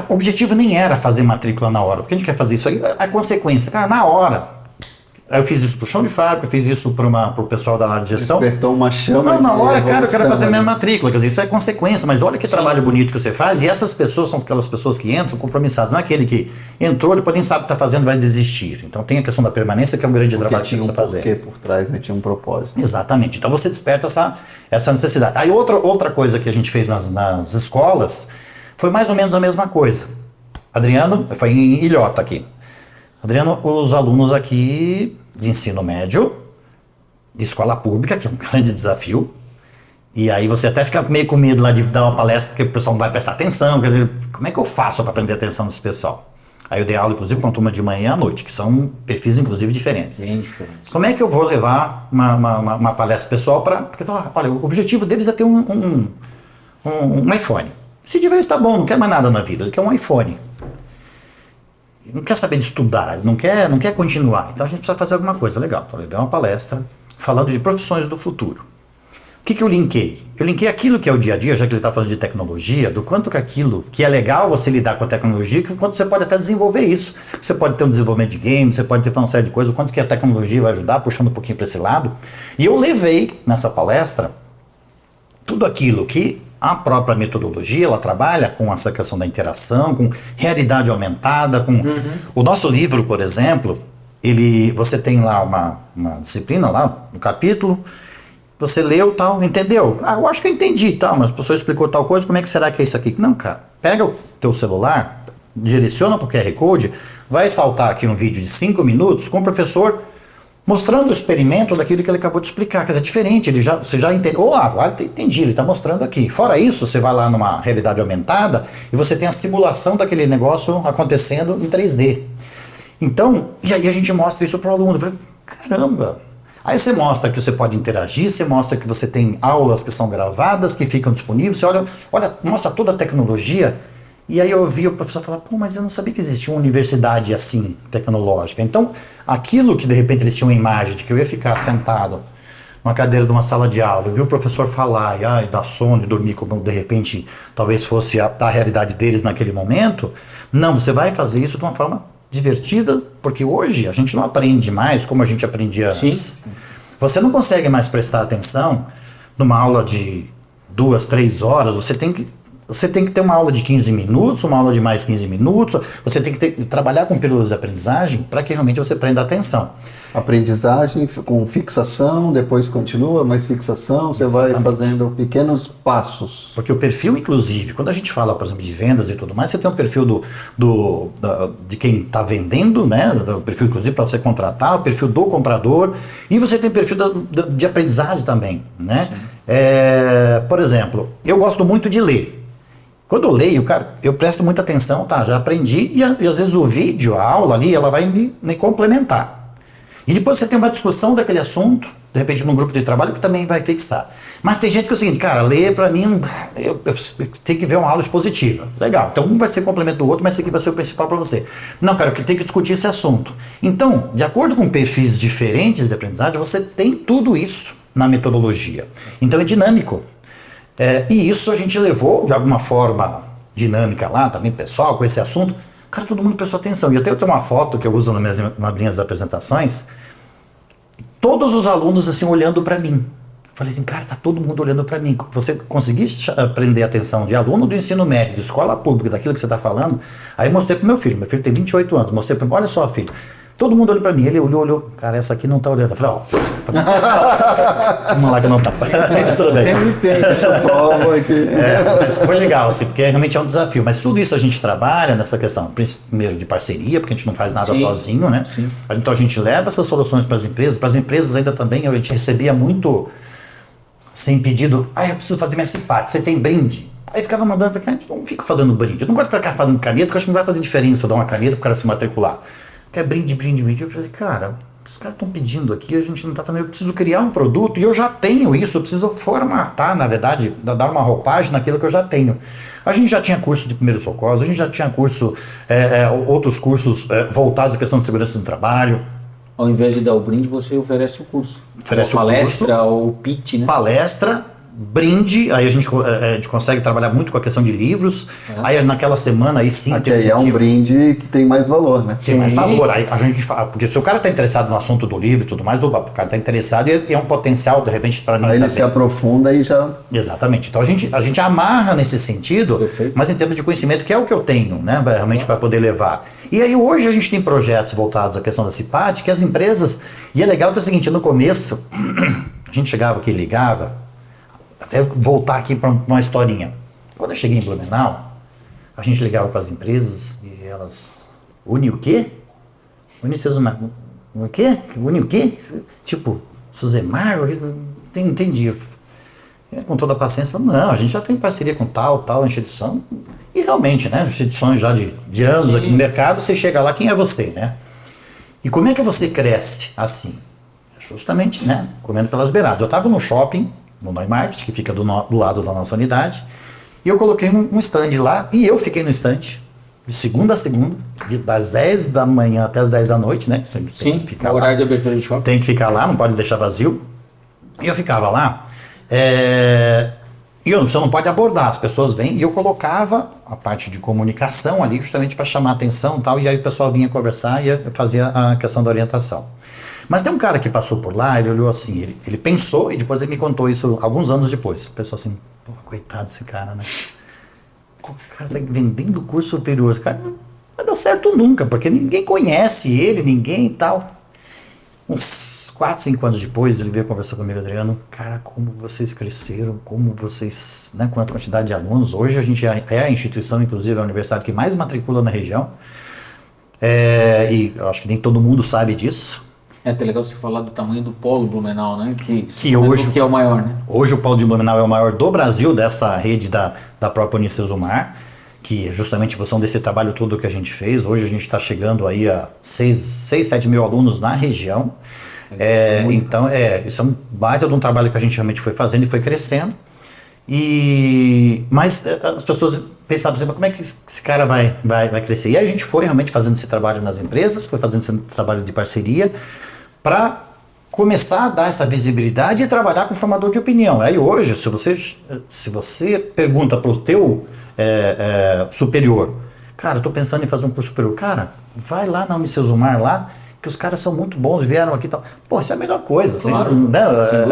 Speaker 4: o objetivo nem era fazer matrícula na hora, porque a gente quer fazer isso aí, a consequência, cara, na hora. Aí eu fiz isso pro chão de fábrica, eu fiz isso pro pessoal da área de gestão.
Speaker 3: Despertou uma chama.
Speaker 4: Não, na hora,
Speaker 3: de
Speaker 4: cara, eu quero fazer a minha
Speaker 3: evolução,
Speaker 4: matrícula. Quer dizer, isso é consequência, mas olha que trabalho bonito que você faz. E essas pessoas são aquelas pessoas que entram compromissadas. Não é aquele que entrou, depois nem sabe o que está fazendo e vai desistir. Então tem a questão da permanência, que é um grande
Speaker 3: porque
Speaker 4: trabalho que
Speaker 3: tinha
Speaker 4: você
Speaker 3: um
Speaker 4: fazer.
Speaker 3: porquê por trás, né? Tinha um propósito.
Speaker 4: Exatamente. Então você desperta essa necessidade. Aí outra coisa que a gente fez nas escolas foi mais ou menos a mesma coisa. Adriano, foi em Ilhota aqui. Adriano, os alunos aqui de ensino médio, de escola pública, que é um grande desafio, e aí você até fica meio com medo lá de dar uma palestra, porque o pessoal não vai prestar atenção, quer dizer, como é que eu faço para prender a atenção desse pessoal? Aí eu dei aula, inclusive, com a turma de manhã e à noite, que são perfis, inclusive, diferentes.
Speaker 2: Bem diferentes.
Speaker 4: Como é que eu vou levar uma palestra pessoal para... Porque, olha, o objetivo deles é ter um iPhone. Se tiver, está bom, não quer mais nada na vida, ele quer um iPhone. Não quer saber de estudar, não quer continuar. Então a gente precisa fazer alguma coisa legal. Então eu levei uma palestra falando de profissões do futuro. O que eu linkei? Eu linkei aquilo que é o dia a dia, já que ele está falando de tecnologia, do quanto que aquilo que é legal você lidar com a tecnologia, que o quanto você pode até desenvolver isso. Você pode ter um desenvolvimento de games, você pode ter uma série de coisas, o quanto que a tecnologia vai ajudar, puxando um pouquinho para esse lado. E eu levei nessa palestra tudo aquilo que a própria metodologia, ela trabalha com essa questão da interação, com realidade aumentada, com... O nosso livro, por exemplo, você tem lá uma disciplina, lá, um capítulo, você leu tal, entendeu? Ah, eu acho que eu entendi tal, mas o professor explicou tal coisa, como é que será que é isso aqui? Não, cara, pega o teu celular, direciona para o QR Code, vai saltar aqui um vídeo de 5 minutos com o professor mostrando o experimento daquilo que ele acabou de explicar. Quer dizer, é diferente, você já entende. Agora entendi, ele está mostrando aqui. Fora isso, você vai lá numa realidade aumentada e você tem a simulação daquele negócio acontecendo em 3D. Então, e aí a gente mostra isso para o aluno. Falo, caramba! Aí você mostra que você pode interagir, você mostra que você tem aulas que são gravadas, que ficam disponíveis, você olha, mostra toda a tecnologia. E aí eu ouvi o professor falar, pô, mas eu não sabia que existia uma universidade assim, tecnológica. Então, aquilo que de repente eles tinham uma imagem de que eu ia ficar sentado numa cadeira de uma sala de aula, eu vi o professor falar, e dar sono e dormir como de repente talvez fosse a realidade deles naquele momento. Não, você vai fazer isso de uma forma divertida, porque hoje a gente não aprende mais como a gente aprendia antes. Você não consegue mais prestar atenção numa aula de 2, 3 horas, você tem que ter uma aula de 15 minutos, uma aula de mais 15 minutos, você tem que trabalhar com pílulas de aprendizagem para que realmente você prenda atenção.
Speaker 3: Aprendizagem com fixação, depois continua, mais fixação, você vai fazendo pequenos passos.
Speaker 4: Porque o perfil, inclusive, quando a gente fala, por exemplo, de vendas e tudo mais, você tem um perfil de quem está vendendo, né? O perfil, inclusive, para você contratar, o perfil do comprador, e você tem o perfil de aprendizagem também, né? Por exemplo, eu gosto muito de ler. Quando eu leio, cara, eu presto muita atenção, tá? Já aprendi, e às vezes o vídeo, a aula ali, ela vai me complementar. E depois você tem uma discussão daquele assunto, de repente num grupo de trabalho, que também vai fixar. Mas tem gente que é o seguinte, cara, ler pra mim, eu tenho que ver uma aula expositiva. Legal, então um vai ser complemento do outro, mas esse aqui vai ser o principal para você. Não, cara, eu tenho que discutir esse assunto. Então, de acordo com perfis diferentes de aprendizagem, você tem tudo isso na metodologia. Então é dinâmico. E isso a gente levou de alguma forma dinâmica lá, também pessoal, com esse assunto. Cara, todo mundo prestou atenção. E eu tenho uma foto que eu uso nas minhas apresentações, todos os alunos assim olhando para mim. Eu falei assim, cara, tá todo mundo olhando para mim. Você conseguir prender a atenção de aluno do ensino médio, de escola pública, daquilo que você está falando. Aí eu mostrei pro meu filho tem 28 anos, mostrei para ele, olha só, filho. Todo mundo olhou pra mim, ele olhou, cara, essa aqui não tá olhando. Eu falei, vamos lá que não tá.
Speaker 3: Sempre tem essa prova aqui.
Speaker 4: Mas foi legal, assim, porque realmente é um desafio. Mas tudo isso a gente trabalha nessa questão, primeiro de parceria, porque a gente não faz nada sozinho, né? Sim. Então a gente leva essas soluções para as empresas. Para as empresas ainda também, a gente recebia muito, assim, pedido, eu preciso fazer minha CIPAT, você tem brinde? Aí ficava mandando, eu não fico fazendo brinde. Eu não gosto de ficar fazendo caneta, porque eu acho que não vai fazer diferença eu dar uma caneta para o cara se matricular. Quer brinde. Eu falei, cara, os caras estão pedindo aqui, a gente não está fazendo, eu preciso criar um produto e eu já tenho isso, eu preciso formatar, na verdade, dar uma roupagem naquilo que eu já tenho. A gente já tinha curso de primeiros socorros, a gente já tinha curso, outros cursos voltados à questão de segurança do trabalho.
Speaker 2: Ao invés de dar o brinde, você oferece o curso.
Speaker 4: Oferece
Speaker 2: palestra ou pitch, né?
Speaker 4: Palestra, brinde, aí a gente consegue trabalhar muito com a questão de livros, aí naquela semana aí sim...
Speaker 3: Aqui aí é um brinde que tem mais valor, né?
Speaker 4: Tem mais valor, aí a gente fala, porque se o cara está interessado no assunto do livro e tudo mais, o cara está interessado e é um potencial, de repente, para mim.
Speaker 3: Aí ele se aprofunda e já...
Speaker 4: Exatamente, então a gente amarra nesse sentido, mas em termos de conhecimento, que é o que eu tenho, né, realmente para poder levar. E aí hoje a gente tem projetos voltados à questão da CIPAD, que as empresas, e é legal que é o seguinte, no começo, a gente chegava aqui e ligava, até voltar aqui para uma historinha. Quando eu cheguei em Blumenau, a gente ligava para as empresas e elas... Uni o quê? Unicesumar. O quê? Uni o quê? Tipo, Suzemar? Entendi. Com toda a paciência, falei, não, a gente já tem parceria com tal instituição. E realmente, né? Instituições já de anos aqui no mercado, você chega lá, quem é você, né? E como é que você cresce assim? Justamente, né? Comendo pelas beiradas. Eu estava no shopping, no Neumarkt, que fica do lado da nossa unidade, e eu coloquei um stand lá, e eu fiquei no stand, de segunda a segunda, das 10 da manhã até as 10 da noite, né? Tem que ficar lá.
Speaker 2: Horário de abertura de shopping.
Speaker 4: Tem que ficar lá, não pode deixar vazio. E eu ficava lá, e você não pode abordar, as pessoas vêm, e eu colocava a parte de comunicação ali, justamente para chamar a atenção e tal, e aí o pessoal vinha conversar e eu fazia a questão da orientação. Mas tem um cara que passou por lá, ele olhou assim, ele pensou e depois ele me contou isso alguns anos depois. Pensou assim, pô, coitado desse cara, né? Pô, o cara tá vendendo curso superior, esse cara não vai dar certo nunca, porque ninguém conhece ele, ninguém e tal. Uns 4, 5 anos depois, ele veio conversar comigo, Adriano, cara, como vocês cresceram, como vocês, né, quanta quantidade de alunos. Hoje a gente é a instituição, inclusive a universidade que mais matricula na região, e eu acho que nem todo mundo sabe disso.
Speaker 2: É até legal você falar do tamanho do polo Blumenau, né?
Speaker 4: Que hoje
Speaker 2: que é o maior, né?
Speaker 4: Hoje o polo de Blumenau é o maior do Brasil, dessa rede da própria Unicesumar, que justamente em função desse trabalho todo que a gente fez. Hoje a gente está chegando aí a 6, 7 mil alunos na região. Então, isso é um baita de um trabalho que a gente realmente foi fazendo e foi crescendo. Mas as pessoas pensavam assim, como é que esse cara vai crescer? E aí a gente foi realmente fazendo esse trabalho nas empresas, foi fazendo esse trabalho de parceria, para começar a dar essa visibilidade e trabalhar com formador de opinião. Aí hoje, se você pergunta para o teu superior, cara, eu estou pensando em fazer um curso superior, cara, vai lá na Unicesumar lá, que os caras são muito bons, vieram aqui e tal. Pô, isso é a melhor coisa, claro, assim, né?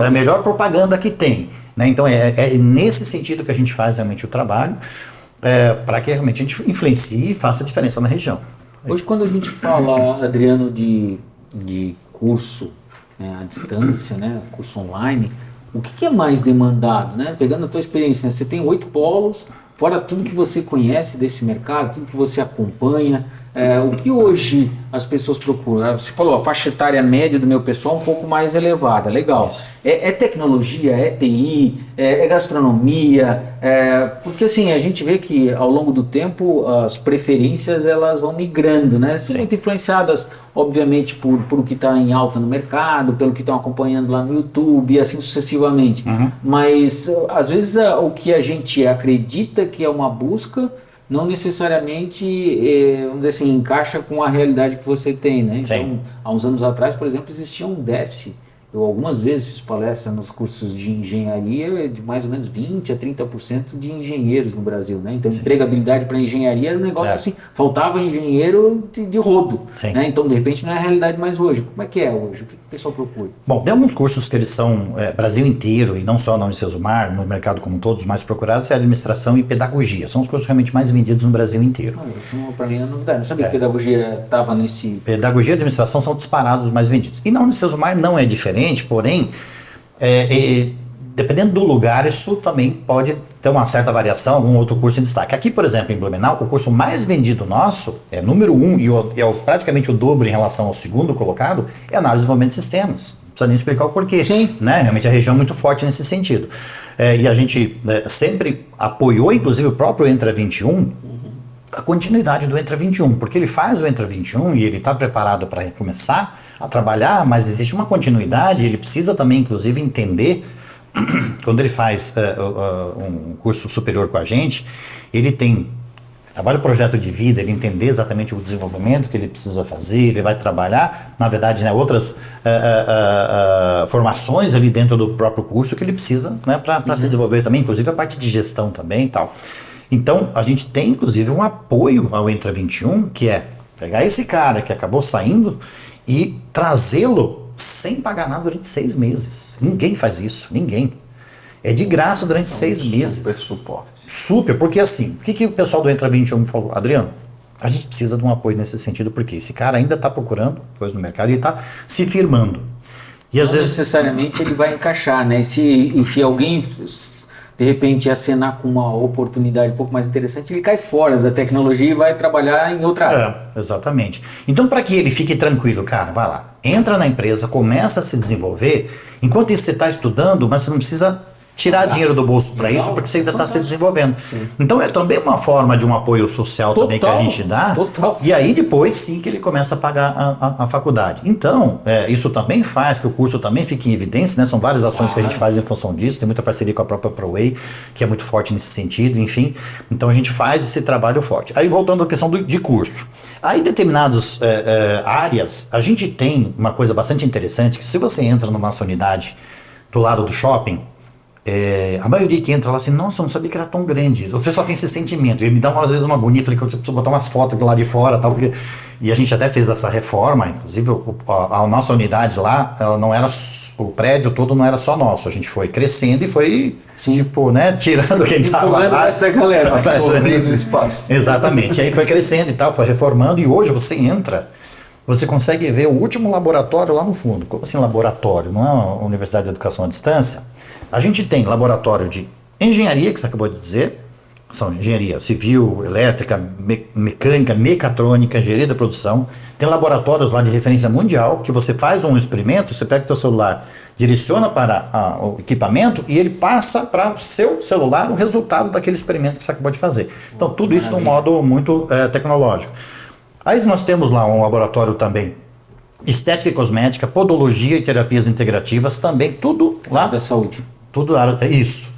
Speaker 4: É a melhor propaganda que tem. Né? Então é nesse sentido que a gente faz realmente o trabalho, para que realmente a gente influencie e faça diferença na região.
Speaker 2: Hoje, quando a gente fala, Adriano, de curso à distância, né, curso online, o que é mais demandado? Né? Pegando a tua experiência, né? Você tem 8 polos, fora tudo que você conhece desse mercado, tudo que você acompanha, o que hoje as pessoas procuram? Você falou, a faixa etária média do meu pessoal é um pouco mais elevada, legal. É tecnologia, é TI, é gastronomia, porque assim, a gente vê que ao longo do tempo as preferências elas vão migrando, né? São muito influenciadas, obviamente, por o que está em alta no mercado, pelo que estão acompanhando lá no YouTube e assim sucessivamente. Mas às vezes o que a gente acredita que é uma busca não necessariamente, vamos dizer assim, encaixa com a realidade que você tem, né? Então, há uns anos atrás, por exemplo, existia um déficit. Eu algumas vezes fiz palestra nos cursos de engenharia de mais ou menos 20% a 30% de engenheiros no Brasil, né? Então, empregabilidade para engenharia era um negócio assim, faltava engenheiro de rodo, né? Então, de repente, não é a realidade mais hoje. Como é que é hoje? O que o pessoal procura?
Speaker 4: Bom, tem alguns cursos que eles são Brasil inteiro, e não só na Unicesumar, no mercado como todos, os mais procurados é administração e pedagogia. São os cursos realmente mais vendidos no Brasil inteiro.
Speaker 2: Isso para mim é novidade. Não sabia que pedagogia estava nesse...
Speaker 4: Pedagogia e administração são disparados os mais vendidos. E na Unicesumar não é diferente, porém, dependendo do lugar, isso também pode ter uma certa variação, algum outro curso em destaque. Aqui, por exemplo, em Blumenau, o curso mais vendido nosso, número 1 e é praticamente o dobro em relação ao segundo colocado, é análise de desenvolvimento de sistemas. Não precisa nem explicar o porquê. Né? Realmente a região é muito forte nesse sentido. E a gente sempre apoiou, inclusive o próprio Entra 21, a continuidade do Entra 21, porque ele faz o Entra 21 e ele está preparado para começar a trabalhar, mas existe uma continuidade, ele precisa também, inclusive, entender, quando ele faz um curso superior com a gente, ele tem trabalha o projeto de vida, ele entender exatamente o desenvolvimento que ele precisa fazer, ele vai trabalhar, na verdade, né, outras formações ali dentro do próprio curso que ele precisa, né, para se desenvolver também, inclusive a parte de gestão também e tal. Então, a gente tem, inclusive, um apoio ao Entra 21, que é pegar esse cara que acabou saindo e trazê-lo sem pagar nada durante 6 meses. Ninguém faz isso, ninguém. É de graça durante 6 meses.
Speaker 3: Super suporte.
Speaker 4: Super, porque assim, o que o pessoal do Entra 21 falou? Adriano, a gente precisa de um apoio nesse sentido, porque esse cara ainda está procurando coisa no mercado e está se firmando. E às
Speaker 2: Não
Speaker 4: vezes
Speaker 2: necessariamente ele vai encaixar, né? E se alguém de repente acenar com uma oportunidade um pouco mais interessante, ele cai fora da tecnologia e vai trabalhar em outra área.
Speaker 4: Exatamente. Então, para que ele fique tranquilo, cara, vai lá, entra na empresa, começa a se desenvolver. Enquanto isso você está estudando, mas você não precisa tirar dinheiro do bolso para isso, porque você ainda está se desenvolvendo. Sim. Então é também uma forma de um apoio social também que a gente dá.
Speaker 2: Total.
Speaker 4: E aí depois sim que ele começa a pagar a faculdade. Então, isso também faz que o curso também fique em evidência, né? São várias ações que a gente faz em função disso, tem muita parceria com a própria ProWay, que é muito forte nesse sentido, enfim. Então a gente faz esse trabalho forte. Aí voltando à questão de curso. Aí em determinadas áreas, a gente tem uma coisa bastante interessante, que se você entra numa unidade do lado do shopping, a maioria que entra lá assim, nossa, eu não sabia que era tão grande. O pessoal tem esse sentimento, e me dá às vezes uma agonia, falei que eu preciso botar umas fotos lá de fora, tal, porque... E a gente até fez essa reforma, inclusive a nossa unidade lá, ela não era, o prédio todo não era só nosso, a gente foi crescendo e foi, tipo, né, tirando quem estava lá.
Speaker 2: O resto da galera.
Speaker 3: Esse espaço.
Speaker 4: Exatamente, e aí foi crescendo e tal, foi reformando, e hoje você entra, você consegue ver o último laboratório lá no fundo. Como assim laboratório? Não é uma Universidade de Educação à Distância? A gente tem laboratório de engenharia, que você acabou de dizer, são engenharia civil, elétrica, mecânica, mecatrônica, engenharia da produção. Tem laboratórios lá de referência mundial, que você faz um experimento, você pega o seu celular, direciona para o equipamento e ele passa para o seu celular o resultado daquele experimento que você acabou de fazer. Então tudo isso de um modo muito tecnológico. Aí nós temos lá um laboratório também, estética e cosmética, podologia e terapias integrativas, também tudo lá.
Speaker 2: Da saúde.
Speaker 4: Tudo isso.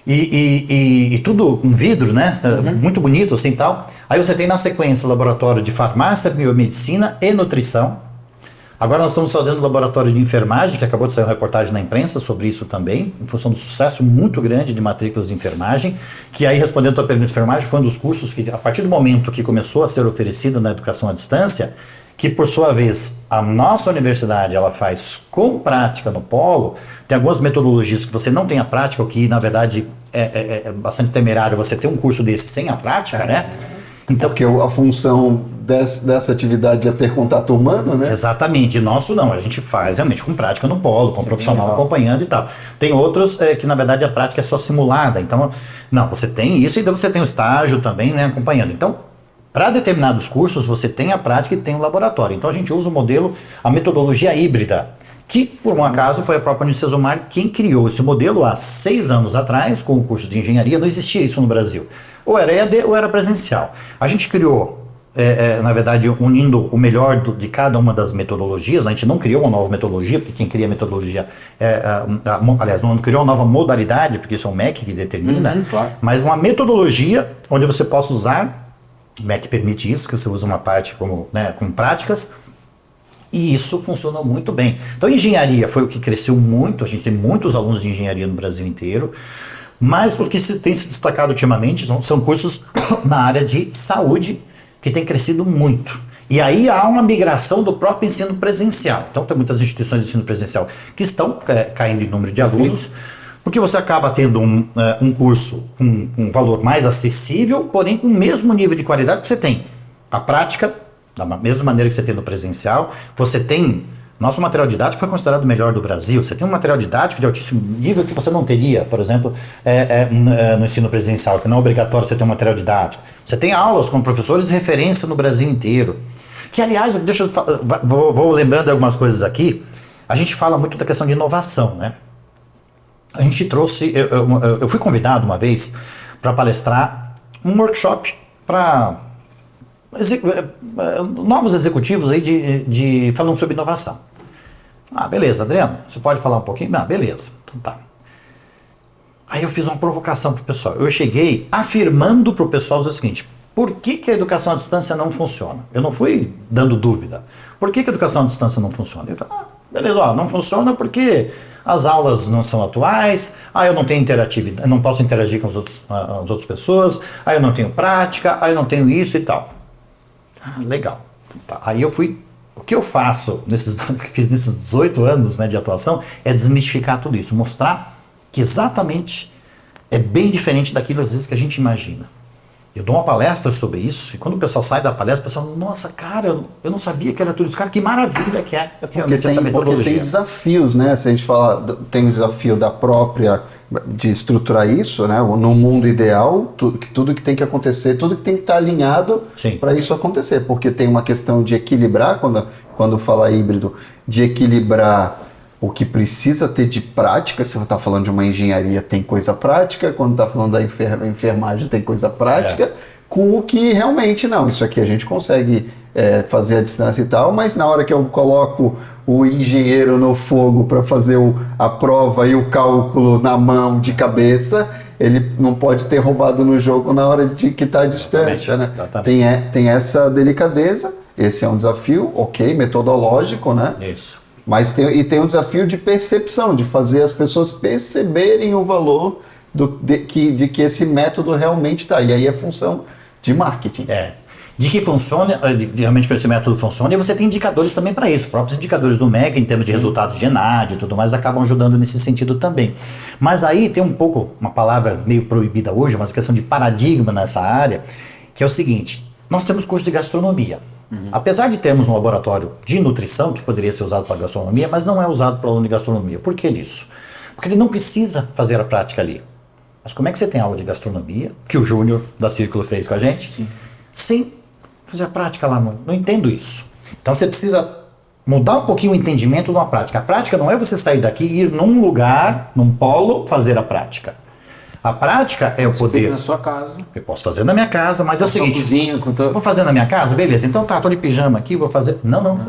Speaker 4: E tudo com vidro, né? Muito bonito assim e tal. Aí você tem na sequência o laboratório de farmácia, biomedicina e nutrição. Agora nós estamos fazendo o laboratório de enfermagem, que acabou de sair uma reportagem na imprensa sobre isso também, em função do sucesso muito grande de matrículas de enfermagem, que aí, respondendo a tua pergunta de enfermagem, foi um dos cursos que, a partir do momento que começou a ser oferecido na educação à distância, que por sua vez a nossa universidade ela faz com prática no polo. Tem algumas metodologias que você não tem a prática, o que na verdade é bastante temerário você ter um curso desse sem a prática, né? Então,
Speaker 3: porque a função dessa atividade é ter contato humano, né?
Speaker 4: Exatamente, nosso não, a gente faz realmente com prática no polo, com um profissional acompanhando e tal. Tem outros que na verdade a prática é só simulada, então não, você tem isso e daí você tem o estágio também, né, acompanhando. Então, para determinados cursos, você tem a prática e tem o laboratório. Então, a gente usa o modelo, a metodologia híbrida, que, por um acaso, foi a própria Unicesumar quem criou esse modelo há 6 anos atrás, com o curso de engenharia. Não existia isso no Brasil. Ou era EAD ou era presencial. A gente criou, na verdade, unindo o melhor de cada uma das metodologias. A gente não criou uma nova metodologia, porque quem cria a metodologia, aliás, não criou uma nova modalidade, porque isso é o MEC que determina,
Speaker 2: claro.
Speaker 4: Mas uma metodologia onde você possa usar. O MEC permite isso, que você usa uma parte como, né, com práticas, e isso funcionou muito bem. Então, engenharia foi o que cresceu muito, a gente tem muitos alunos de engenharia no Brasil inteiro, mas o que tem se destacado ultimamente são cursos na área de saúde, que tem crescido muito. E aí há uma migração do próprio ensino presencial. Então, tem muitas instituições de ensino presencial que estão caindo em número de alunos, porque você acaba tendo um curso com um valor mais acessível, porém com o mesmo nível de qualidade que você tem. A prática, da mesma maneira que você tem no presencial, você tem... Nosso material didático foi considerado o melhor do Brasil. Você tem um material didático de altíssimo nível que você não teria, por exemplo, no ensino presencial, que não é obrigatório você ter um material didático. Você tem aulas com professores de referência no Brasil inteiro. Que, aliás, vou lembrando algumas coisas aqui. A gente fala muito da questão de inovação, né? A gente trouxe, eu fui convidado uma vez para palestrar um workshop para novos executivos aí falando sobre inovação. Ah, beleza, Adriano, você pode falar um pouquinho? Ah, beleza, então tá. Aí eu fiz uma provocação pro pessoal. Eu cheguei afirmando pro pessoal o seguinte: por que a educação à distância não funciona? Eu não fui dando dúvida. Por que a educação à distância não funciona? Eu falei, beleza, ó, não funciona porque as aulas não são atuais, eu não tenho interatividade, eu não posso interagir com as outras pessoas, eu não tenho prática, eu não tenho isso e tal. Legal. Tá. Aí eu fui, o que eu faço, que fiz nesses 18 anos, né, de atuação, é desmistificar tudo isso, mostrar que exatamente é bem diferente daquilo às vezes que a gente imagina. Eu dou uma palestra sobre isso, e quando o pessoal sai da palestra, o pessoal fala, nossa, cara, eu não sabia que era tudo isso. Cara, que maravilha que é realmente essa metodologia.
Speaker 3: Porque tem desafios, né? Se a gente fala, tem o desafio da própria, de estruturar isso, né? No mundo ideal, tudo que tem que acontecer, tudo que tem que estar alinhado para isso acontecer. Porque tem uma questão de equilibrar, quando fala híbrido, de equilibrar o que precisa ter de prática. Se você está falando de uma engenharia, tem coisa prática. Quando está falando da enfermagem, tem coisa prática. Com o que realmente, não, isso aqui a gente consegue fazer à distância e tal, mas na hora que eu coloco o engenheiro no fogo para fazer a prova e o cálculo na mão, de cabeça, ele não pode ter roubado no jogo na hora de que está à distância, né? Tem essa delicadeza, esse é um desafio, metodológico, né?
Speaker 4: Isso.
Speaker 3: Mas tem um desafio de percepção, de fazer as pessoas perceberem o valor de que esse método realmente está. E aí é função de marketing.
Speaker 4: De que funciona, realmente que esse método funciona, e você tem indicadores também para isso. Os próprios indicadores do MEC, em termos de resultados de ENAD e tudo mais, acabam ajudando nesse sentido também. Mas aí tem um pouco, uma palavra meio proibida hoje, uma questão de paradigma nessa área, que é o seguinte: nós temos curso de gastronomia. Apesar de termos um laboratório de nutrição, que poderia ser usado para gastronomia, mas não é usado para o aluno de gastronomia. Por que disso? Porque ele não precisa fazer a prática ali. Mas como é que você tem aula de gastronomia, que o Júnior da Círculo fez com a gente, sem fazer a prática lá? Não entendo isso. Então você precisa mudar um pouquinho o entendimento de uma prática. A prática não é você sair daqui e ir num lugar, num polo, fazer a prática. A prática é o poder.
Speaker 2: Feito na sua casa.
Speaker 4: Eu posso fazer na minha casa, mas é o seguinte:
Speaker 2: cozinha,
Speaker 4: vou fazer na minha casa, beleza, então tô de pijama aqui, vou fazer. Não.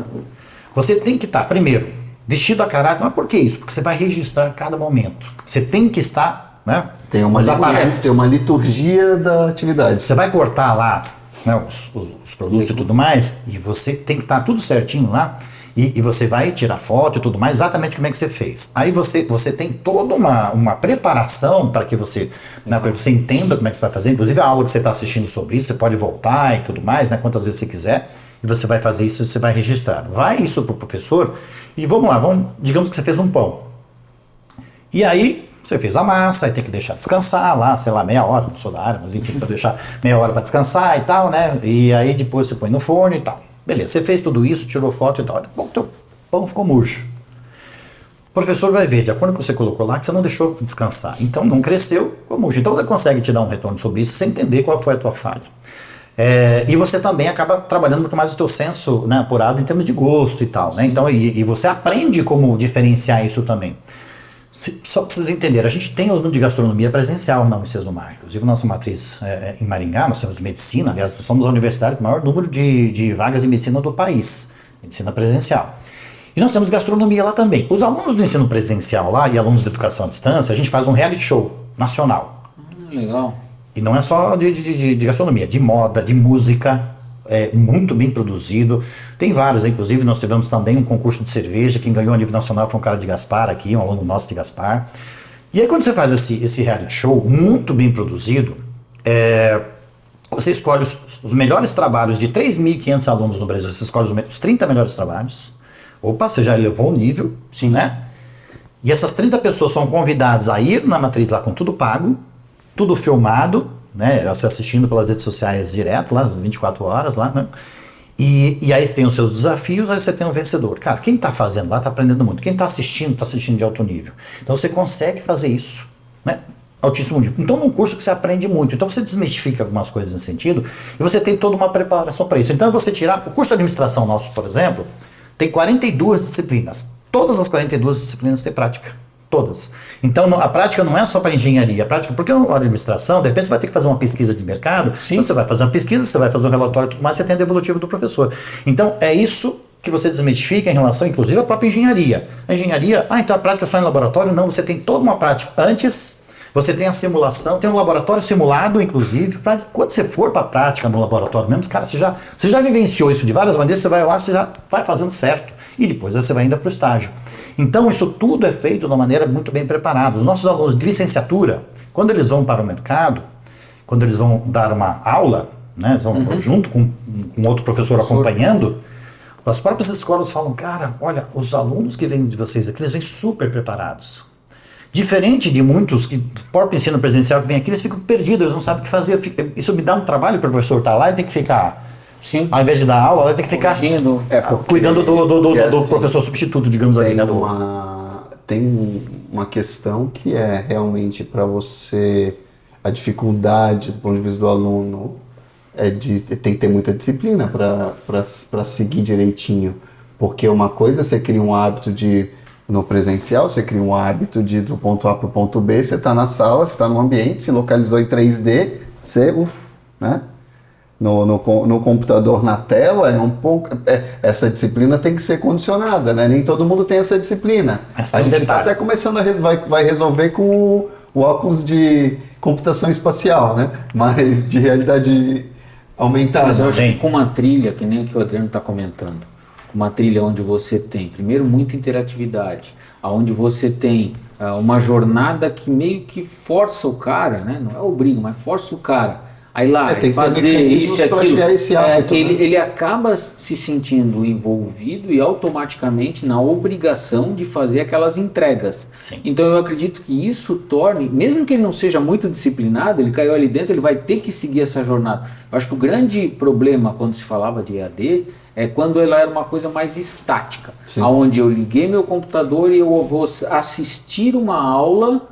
Speaker 4: Você tem que estar, primeiro, vestido a caráter. Mas por que isso? Porque você vai registrar cada momento. Você tem que estar, né?
Speaker 3: Tem uma liturgia da atividade.
Speaker 4: Você vai cortar lá, né, os produtos e tudo mais, e você tem que estar tudo certinho lá. E você vai tirar foto e tudo mais, exatamente como é que você fez. Aí você tem toda uma preparação para que você, né, para você entenda como é que você vai fazer. Inclusive a aula que você está assistindo sobre isso, você pode voltar e tudo mais, né, quantas vezes você quiser. E você vai fazer isso e você vai registrar. Vai isso para o professor e vamos lá, digamos que você fez um pão. E aí você fez a massa, aí tem que deixar descansar lá, sei lá, meia hora, não sou da área, mas enfim, para deixar meia hora para descansar e tal, né? E aí depois você põe no forno e tal. Beleza, você fez tudo isso, tirou foto e tal. Bom, teu pão ficou murcho. O professor vai ver, de acordo com o que você colocou lá, que você não deixou descansar. Então não cresceu, ficou murcho. Então ele consegue te dar um retorno sobre isso sem entender qual foi a tua falha. E você também acaba trabalhando muito mais o teu senso, né, apurado em termos de gosto e tal. Né? Então, e você aprende como diferenciar isso também. Só precisa entender, a gente tem aluno de gastronomia presencial na Unicesumar. Inclusive, nossa matriz em Maringá, nós temos medicina, aliás, nós somos a universidade com o maior número de vagas de medicina do país, medicina presencial. E nós temos gastronomia lá também. Os alunos do ensino presencial lá e alunos de educação à distância, a gente faz um reality show nacional.
Speaker 2: Legal.
Speaker 4: E não é só de gastronomia, de moda, de música. Muito bem produzido, tem vários, inclusive nós tivemos também um concurso de cerveja, quem ganhou a nível nacional foi um cara de Gaspar aqui, um aluno nosso de Gaspar. E aí quando você faz esse reality show muito bem produzido, você escolhe os melhores trabalhos de 3.500 alunos no Brasil, você escolhe os 30 melhores trabalhos. Opa, você já elevou o nível,
Speaker 2: sim,
Speaker 4: né? E essas 30 pessoas são convidadas a ir na matriz lá com tudo pago, tudo filmado, né, você assistindo pelas redes sociais direto, lá 24 horas lá, né? E aí tem os seus desafios, aí você tem um vencedor. Cara, quem está fazendo lá está aprendendo muito. Quem está assistindo de alto nível. Então você consegue fazer isso, né? Altíssimo nível. Então num curso que você aprende muito. Então você desmistifica algumas coisas nesse sentido e você tem toda uma preparação para isso. Então você tirar o curso de administração nosso, por exemplo, tem 42 disciplinas. Todas as 42 disciplinas têm prática. Todas. Então a prática não é só para engenharia, a prática, porque a administração, de repente você vai ter que fazer uma pesquisa de mercado, então você vai fazer uma pesquisa, você vai fazer um relatório e tudo mais, você tem a devolutiva do professor. Então é isso que você desmistifica em relação, inclusive, à própria engenharia. A engenharia, então a prática é só em laboratório? Não, você tem toda uma prática antes, Você tem a simulação, tem um laboratório simulado, inclusive, para quando você for para a prática no laboratório mesmo, cara, você já vivenciou isso de várias maneiras, você vai lá, você já vai fazendo certo. E depois você vai indo para o estágio. Então, isso tudo é feito de uma maneira muito bem preparada. Os nossos alunos de licenciatura, quando eles vão para o mercado, quando eles vão dar uma aula, né, eles vão junto com outro professor acompanhando, as próprias escolas falam, cara, olha, os alunos que vêm de vocês aqui, eles vêm super preparados. Diferente de muitos que, próprio ensino presencial que vem aqui, eles ficam perdidos, eles não sabem o que fazer. Isso me dá um trabalho para o professor estar lá, ele tem que ficar,
Speaker 2: Sim.
Speaker 4: ao invés de dar aula, ele tem que ficar cuidando do professor substituto, digamos assim.
Speaker 3: Tem uma questão que é realmente para você, a dificuldade do ponto de vista do aluno tem que ter muita disciplina para seguir direitinho, porque uma coisa você cria um hábito no presencial, você cria um hábito de ir do ponto A para o ponto B, você está na sala, você está no ambiente, se localizou em 3D, você, né? No computador, na tela, é um pouco. Essa disciplina tem que ser condicionada, né? Nem todo mundo tem essa disciplina. A gente está até começando vai resolver com o óculos de computação espacial, né? Mas de realidade aumentada.
Speaker 2: Mas eu acho que com uma trilha, que nem o que o Adriano está comentando, uma trilha onde você tem, primeiro, muita interatividade, onde você tem uma jornada que meio que força o cara, né? Não é obriga, mas força o cara a ir lá e fazer isso e aquilo. Ele acaba se sentindo envolvido e automaticamente na obrigação de fazer aquelas entregas.
Speaker 4: Sim.
Speaker 2: Então eu acredito que isso torne, mesmo que ele não seja muito disciplinado, ele caiu ali dentro, ele vai ter que seguir essa jornada. Eu acho que o grande problema quando se falava de EAD é quando ela era uma coisa mais estática, onde eu liguei meu computador e eu vou assistir uma aula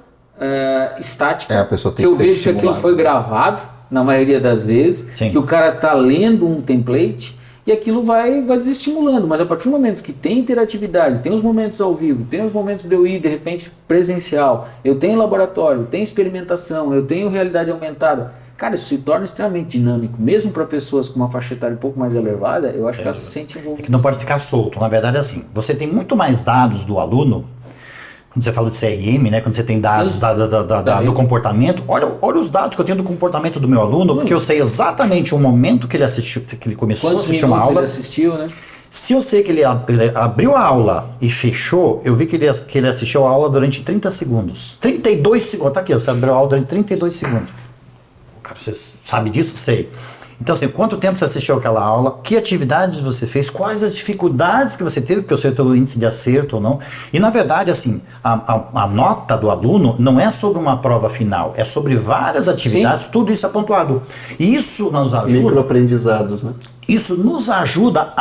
Speaker 2: estática,
Speaker 3: a pessoa tem
Speaker 2: que eu vejo que aquilo foi gravado, na maioria das vezes, que o cara está lendo um template e aquilo vai desestimulando, mas a partir do momento que tem interatividade, tem os momentos ao vivo, tem os momentos de eu ir de repente presencial, eu tenho laboratório, eu tenho experimentação, eu tenho realidade aumentada, cara, isso se torna extremamente dinâmico, mesmo para pessoas com uma faixa etária um pouco mais elevada, eu acho que ela se sente envolvida.
Speaker 4: É que não pode ficar solto, na verdade é assim, você tem muito mais dados do aluno. Quando você fala de CRM, né, quando você tem dados do comportamento, olha os dados que eu tenho do comportamento do meu aluno, porque eu sei exatamente o momento que ele assistiu, que ele começou a assistir uma aula.
Speaker 2: Ele assistiu, né?
Speaker 4: Se eu sei que ele abriu a aula e fechou, eu vi que ele assistiu a aula durante 30 segundos. 32 segundos. Tá aqui, você abriu a aula durante 32 segundos. Cara, você sabe disso? Sei. Então, assim, quanto tempo você assistiu aquela aula, que atividades você fez, quais as dificuldades que você teve, porque eu sei o índice de acerto ou não. E, na verdade, assim, a nota do aluno não é sobre uma prova final, é sobre várias atividades, tudo isso é pontuado. E isso nos ajuda...
Speaker 3: Microaprendizados, né?
Speaker 4: Isso nos ajuda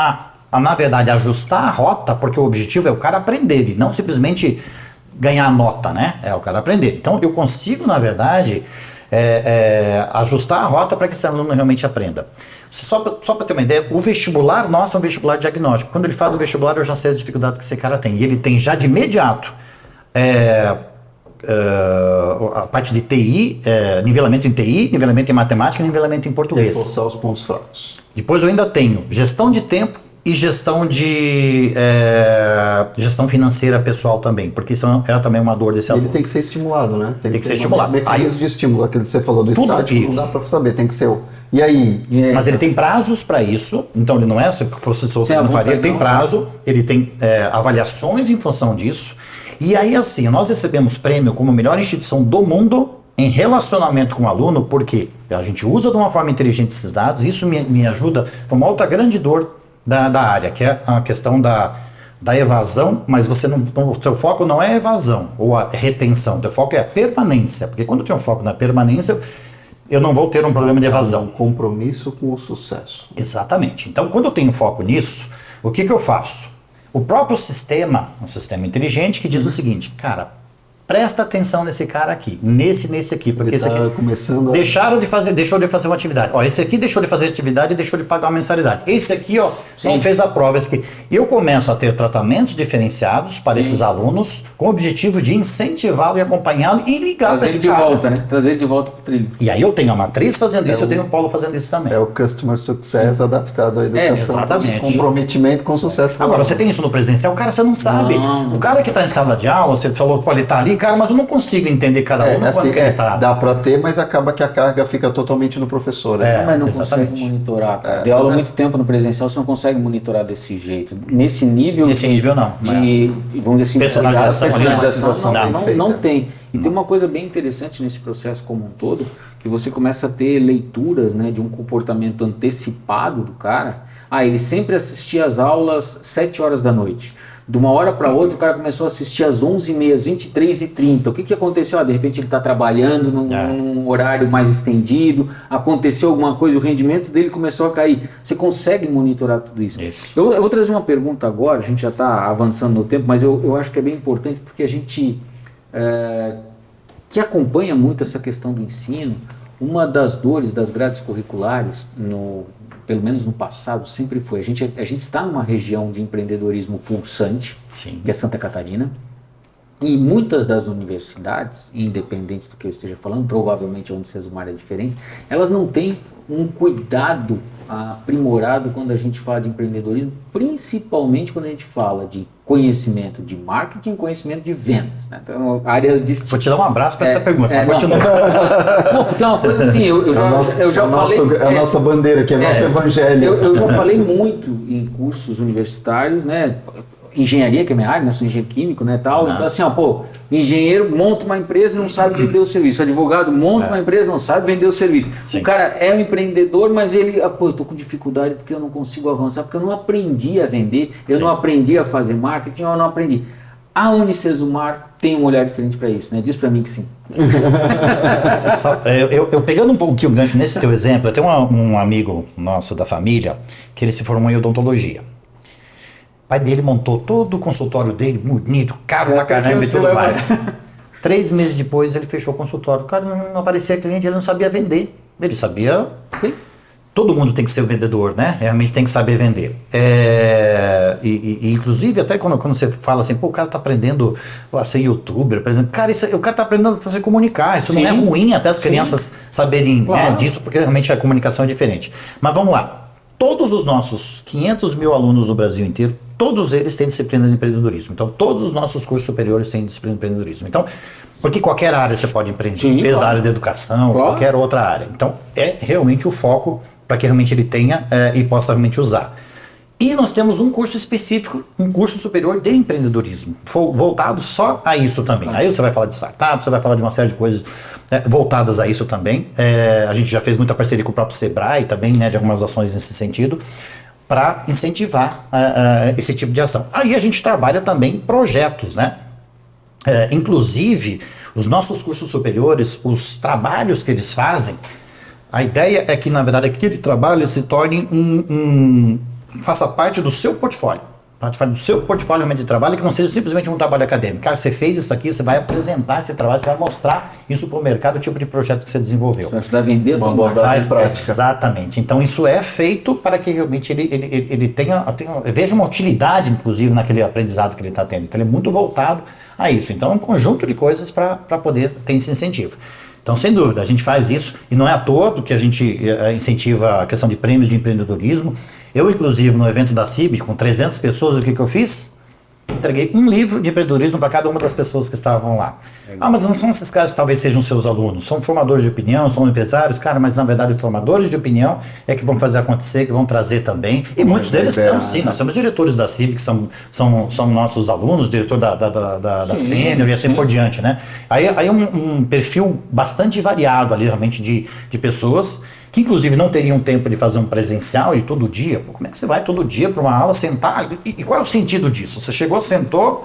Speaker 4: na verdade, ajustar a rota, porque o objetivo é o cara aprender, e não simplesmente ganhar nota, né? É o cara aprender. Então, eu consigo, na verdade... ajustar a rota para que esse aluno realmente aprenda. Só para ter uma ideia, o vestibular nosso é um vestibular diagnóstico. Quando ele faz o vestibular, eu já sei as dificuldades que esse cara tem. E ele tem já de imediato a parte de TI, nivelamento em TI, nivelamento em matemática e nivelamento em português.
Speaker 3: Reforçar os pontos fracos.
Speaker 4: Depois eu ainda tenho gestão de tempo e gestão financeira pessoal também, porque isso é também uma dor desse aluno.
Speaker 3: Ele tem que ser estimulado, né?
Speaker 4: Tem que ser estimulado.
Speaker 3: Mecanismo de estímulo, aquele que você falou do estático, não dá para saber, tem que ser E aí?
Speaker 4: Mas ele tem prazos para isso, então ele não é, se fosse solto, não faria, ele tem prazo, ele tem avaliações em função disso, e aí assim, nós recebemos prêmio como melhor instituição do mundo em relacionamento com o aluno, porque a gente usa de uma forma inteligente esses dados, e isso me ajuda, uma outra grande dor da área, que é a questão da evasão, mas o seu foco não é a evasão ou a retenção, o seu foco é a permanência, porque quando eu tenho foco na permanência, eu não vou ter um problema de evasão.
Speaker 3: Um compromisso com o sucesso.
Speaker 4: Exatamente. Então, quando eu tenho foco nisso, o que eu faço? O próprio sistema, um sistema inteligente, que diz o seguinte, cara, presta atenção nesse cara aqui, nesse aqui, porque esse aqui deixou de fazer uma atividade. Ó, esse aqui deixou de fazer atividade e deixou de pagar uma mensalidade. Esse aqui, ó, não fez a prova. Esse aqui. Eu começo a ter tratamentos diferenciados para esses alunos, com o objetivo de incentivá-lo e acompanhá-lo e ligar para esse cara.
Speaker 2: Volta, né? Trazer de volta para o trilho.
Speaker 4: E aí eu tenho a matriz fazendo isso, eu tenho o polo fazendo isso também.
Speaker 3: É o Customer Success adaptado à educação.
Speaker 4: Exatamente.
Speaker 3: Comprometimento com sucesso.
Speaker 4: Agora, você tem isso no presencial, cara, você não sabe. Não. O cara que está em sala de aula, você falou, pô, ele está ali, ali, cara, mas eu não consigo entender cada um.
Speaker 3: Assim, dá para ter, mas acaba que a carga fica totalmente no professor.
Speaker 2: Mas não
Speaker 4: exatamente.
Speaker 2: consegue monitorar. Dei aula muito tempo no presencial, você não consegue monitorar desse jeito. Nesse nível
Speaker 4: não.
Speaker 2: Vamos dizer assim,
Speaker 4: Personalização
Speaker 2: não tem. E tem uma coisa bem interessante nesse processo como um todo, que você começa a ter leituras, né, de um comportamento antecipado do cara. Ele sempre assistia às aulas 7 horas da noite. De uma hora para outra, o cara começou a assistir às 11h30, às 23h30. O que aconteceu? De repente ele está trabalhando num horário mais estendido, aconteceu alguma coisa, o rendimento dele começou a cair. Você consegue monitorar tudo isso? Eu vou trazer uma pergunta agora, a gente já está avançando no tempo, mas eu acho que é bem importante porque a gente que acompanha muito essa questão do ensino, uma das dores das grades curriculares, pelo menos no passado, sempre foi. A gente está numa região de empreendedorismo pulsante,
Speaker 4: Sim.
Speaker 2: que é Santa Catarina, e muitas das universidades, independente do que eu esteja falando, provavelmente a Unicesumar é diferente, elas não têm um cuidado aprimorado quando a gente fala de empreendedorismo, principalmente quando a gente fala de conhecimento de marketing, conhecimento de vendas, né? Então, áreas distintas.
Speaker 4: Vou te dar um abraço para essa pergunta, mas continua.
Speaker 2: Não, porque é uma coisa assim, eu já falei...
Speaker 3: É a nossa bandeira, que é nosso evangelho.
Speaker 2: Eu já falei muito em cursos universitários, né? Engenharia, que é minha área, né? Sou engenheiro químico, né, tal. Então assim, engenheiro monta uma empresa e não sabe vender o serviço. Advogado monta uma empresa e não sabe vender o serviço.
Speaker 4: Sim.
Speaker 2: O cara é um empreendedor, mas ele, eu tô com dificuldade porque eu não consigo avançar, porque eu não aprendi a vender, eu não aprendi a fazer marketing, eu não aprendi. A Unicesumar tem um olhar diferente para isso, né? Diz para mim que sim.
Speaker 4: Eu pegando um pouquinho o gancho nesse teu exemplo, eu tenho um amigo nosso da família que ele se formou em odontologia. O pai dele montou todo o consultório dele, bonito, caro pra caramba e tudo mais. 3 meses depois ele fechou o consultório. O cara não aparecia cliente, ele não sabia vender. Ele sabia...
Speaker 2: Sim.
Speaker 4: Todo mundo tem que ser o vendedor, né? Realmente tem que saber vender. Inclusive, até quando você fala assim, o cara tá aprendendo a ser youtuber, por exemplo, cara, o cara tá aprendendo a se comunicar. Isso não é ruim até as crianças saberem disso, porque realmente a comunicação é diferente. Mas vamos lá. Todos os nossos 500 mil alunos no Brasil inteiro, todos eles têm disciplina de empreendedorismo. Então, todos os nossos cursos superiores têm disciplina de empreendedorismo. Então, porque qualquer área você pode empreender, desde a área da educação, qualquer outra área. Então, é realmente o foco para que realmente ele tenha e possa realmente usar. E nós temos um curso específico, um curso superior de empreendedorismo, voltado só a isso também. Aí você vai falar de startup, você vai falar de uma série de coisas voltadas a isso também. A gente já fez muita parceria com o próprio Sebrae também, né, de algumas ações nesse sentido, para incentivar esse tipo de ação. Aí a gente trabalha também em projetos, né? Inclusive, os nossos cursos superiores, os trabalhos que eles fazem, a ideia é que, na verdade, aquele trabalho se torne faça parte do seu portfólio. Do seu portfólio realmente de trabalho, que não seja simplesmente um trabalho acadêmico. Cara, você fez isso aqui, você vai apresentar esse trabalho, você vai mostrar isso para o mercado, o tipo de projeto que você desenvolveu.
Speaker 2: Você vai ajudar a vender
Speaker 3: uma abordagem prática.
Speaker 4: Exatamente. Então, isso é feito para que realmente ele veja uma utilidade, inclusive, naquele aprendizado que ele está tendo. Então, ele é muito voltado a isso. Então, é um conjunto de coisas para poder ter esse incentivo. Então, sem dúvida, a gente faz isso, e não é à toa que a gente incentiva a questão de prêmios de empreendedorismo. Eu, inclusive, no evento da CIB, com 300 pessoas, o que eu fiz? Entreguei um livro de empreendedorismo para cada uma das pessoas que estavam lá. Mas não são esses caras que talvez sejam seus alunos, são formadores de opinião, são empresários, cara, mas na verdade os formadores de opinião é que vão fazer acontecer, que vão trazer também, e muitos deles são sim, nós somos diretores da CIB, que são nossos alunos, diretor da Sênior e assim por diante, né? Aí um perfil bastante variado ali, realmente, de pessoas que inclusive não teriam tempo de fazer um presencial de todo dia. Pô, como é que você vai todo dia para uma aula, sentar? E qual é o sentido disso? Você chegou, sentou,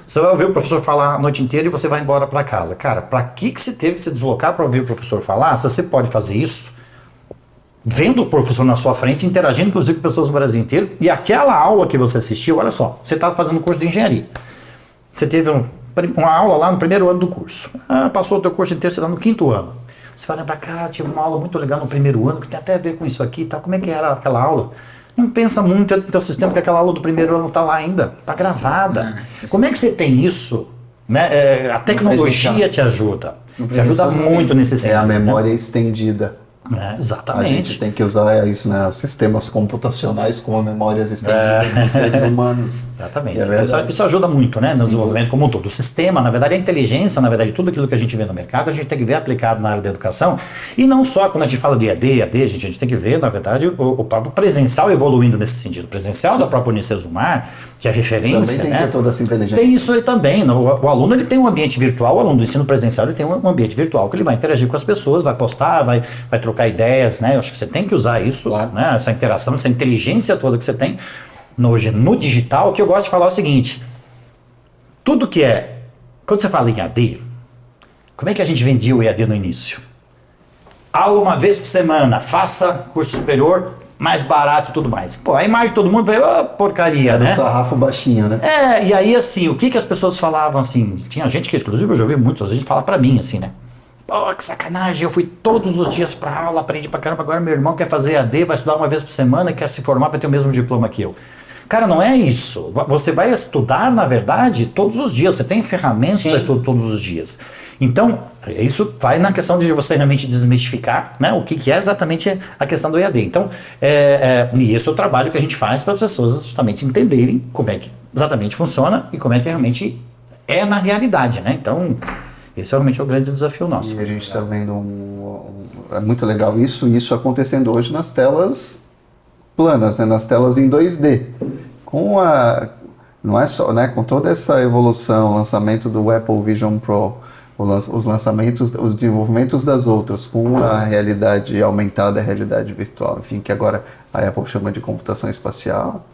Speaker 4: você vai ouvir o professor falar a noite inteira e você vai embora para casa. Cara, para que você teve que se deslocar para ouvir o professor falar? Se você pode fazer isso, vendo o professor na sua frente, interagindo inclusive com pessoas no Brasil inteiro, e aquela aula que você assistiu, olha só, você estava fazendo um curso de engenharia. Você teve uma aula lá no primeiro ano do curso. Passou o teu curso inteiro, você está no 5º ano. Você vai lembrar, cara, tive uma aula muito legal no primeiro ano, que tem até a ver com isso aqui, tá? Como é que era aquela aula? Não pensa muito no teu sistema, que aquela aula do primeiro ano está lá ainda, está gravada. Como é que você tem isso? Né? A tecnologia te ajuda. Te ajuda muito nesse sentido.
Speaker 3: É a memória estendida. A
Speaker 4: Exatamente.
Speaker 3: gente tem que usar isso, né? Sistemas computacionais com memórias estendidas dos seres humanos.
Speaker 4: Exatamente. Isso ajuda muito, né, no desenvolvimento como um todo. O sistema, na verdade, a inteligência, na verdade, tudo aquilo que a gente vê no mercado, a gente tem que ver aplicado na área da educação. E não só quando a gente fala de EAD, a gente tem que ver, na verdade, o próprio presencial evoluindo nesse sentido. O presencial da própria Unicesumar, que é referência,
Speaker 3: Também tem
Speaker 4: né?
Speaker 3: que ter toda essa inteligência.
Speaker 4: Tem isso aí também. O aluno ele tem um ambiente virtual, o aluno do ensino presencial ele tem um ambiente virtual que ele vai interagir com as pessoas, vai postar, vai trocar ideias, né? Eu acho que você tem que usar isso,
Speaker 2: Claro.
Speaker 4: né? Essa interação, essa inteligência toda que você tem hoje no digital. O que eu gosto de falar é o seguinte: tudo que é. Quando você fala em EAD, como é que a gente vendia o EAD no início? Aula uma vez por semana, faça curso superior mais barato e tudo mais. Pô, a imagem de todo mundo veio, porcaria,
Speaker 3: Era
Speaker 4: né?
Speaker 3: o sarrafo baixinho, né?
Speaker 4: E aí assim, o que as pessoas falavam assim? Tinha gente que, inclusive, eu já ouvi muitas vezes falar pra mim assim, né? Pô, que sacanagem, eu fui todos os dias pra aula, aprendi pra caramba, agora meu irmão quer fazer EAD, vai estudar uma vez por semana, quer se formar, vai ter o mesmo diploma que eu. Cara, não é isso. Você vai estudar, na verdade, todos os dias. Você tem ferramentas para estudo todos os dias. Então, isso vai na questão de você realmente desmistificar, né, o que é exatamente a questão do EAD. Então, e esse é o trabalho que a gente faz para as pessoas justamente entenderem como é que exatamente funciona e como é que realmente é na realidade, né? Então, esse realmente é o grande desafio nosso.
Speaker 3: E a gente está vendo é muito legal isso acontecendo hoje nas telas planas, né? Nas telas em 2D. Não é só, né? Com toda essa evolução, lançamento do Apple Vision Pro, os lançamentos, os desenvolvimentos das outras, com a realidade aumentada, a realidade virtual, enfim, que agora a Apple chama de computação espacial,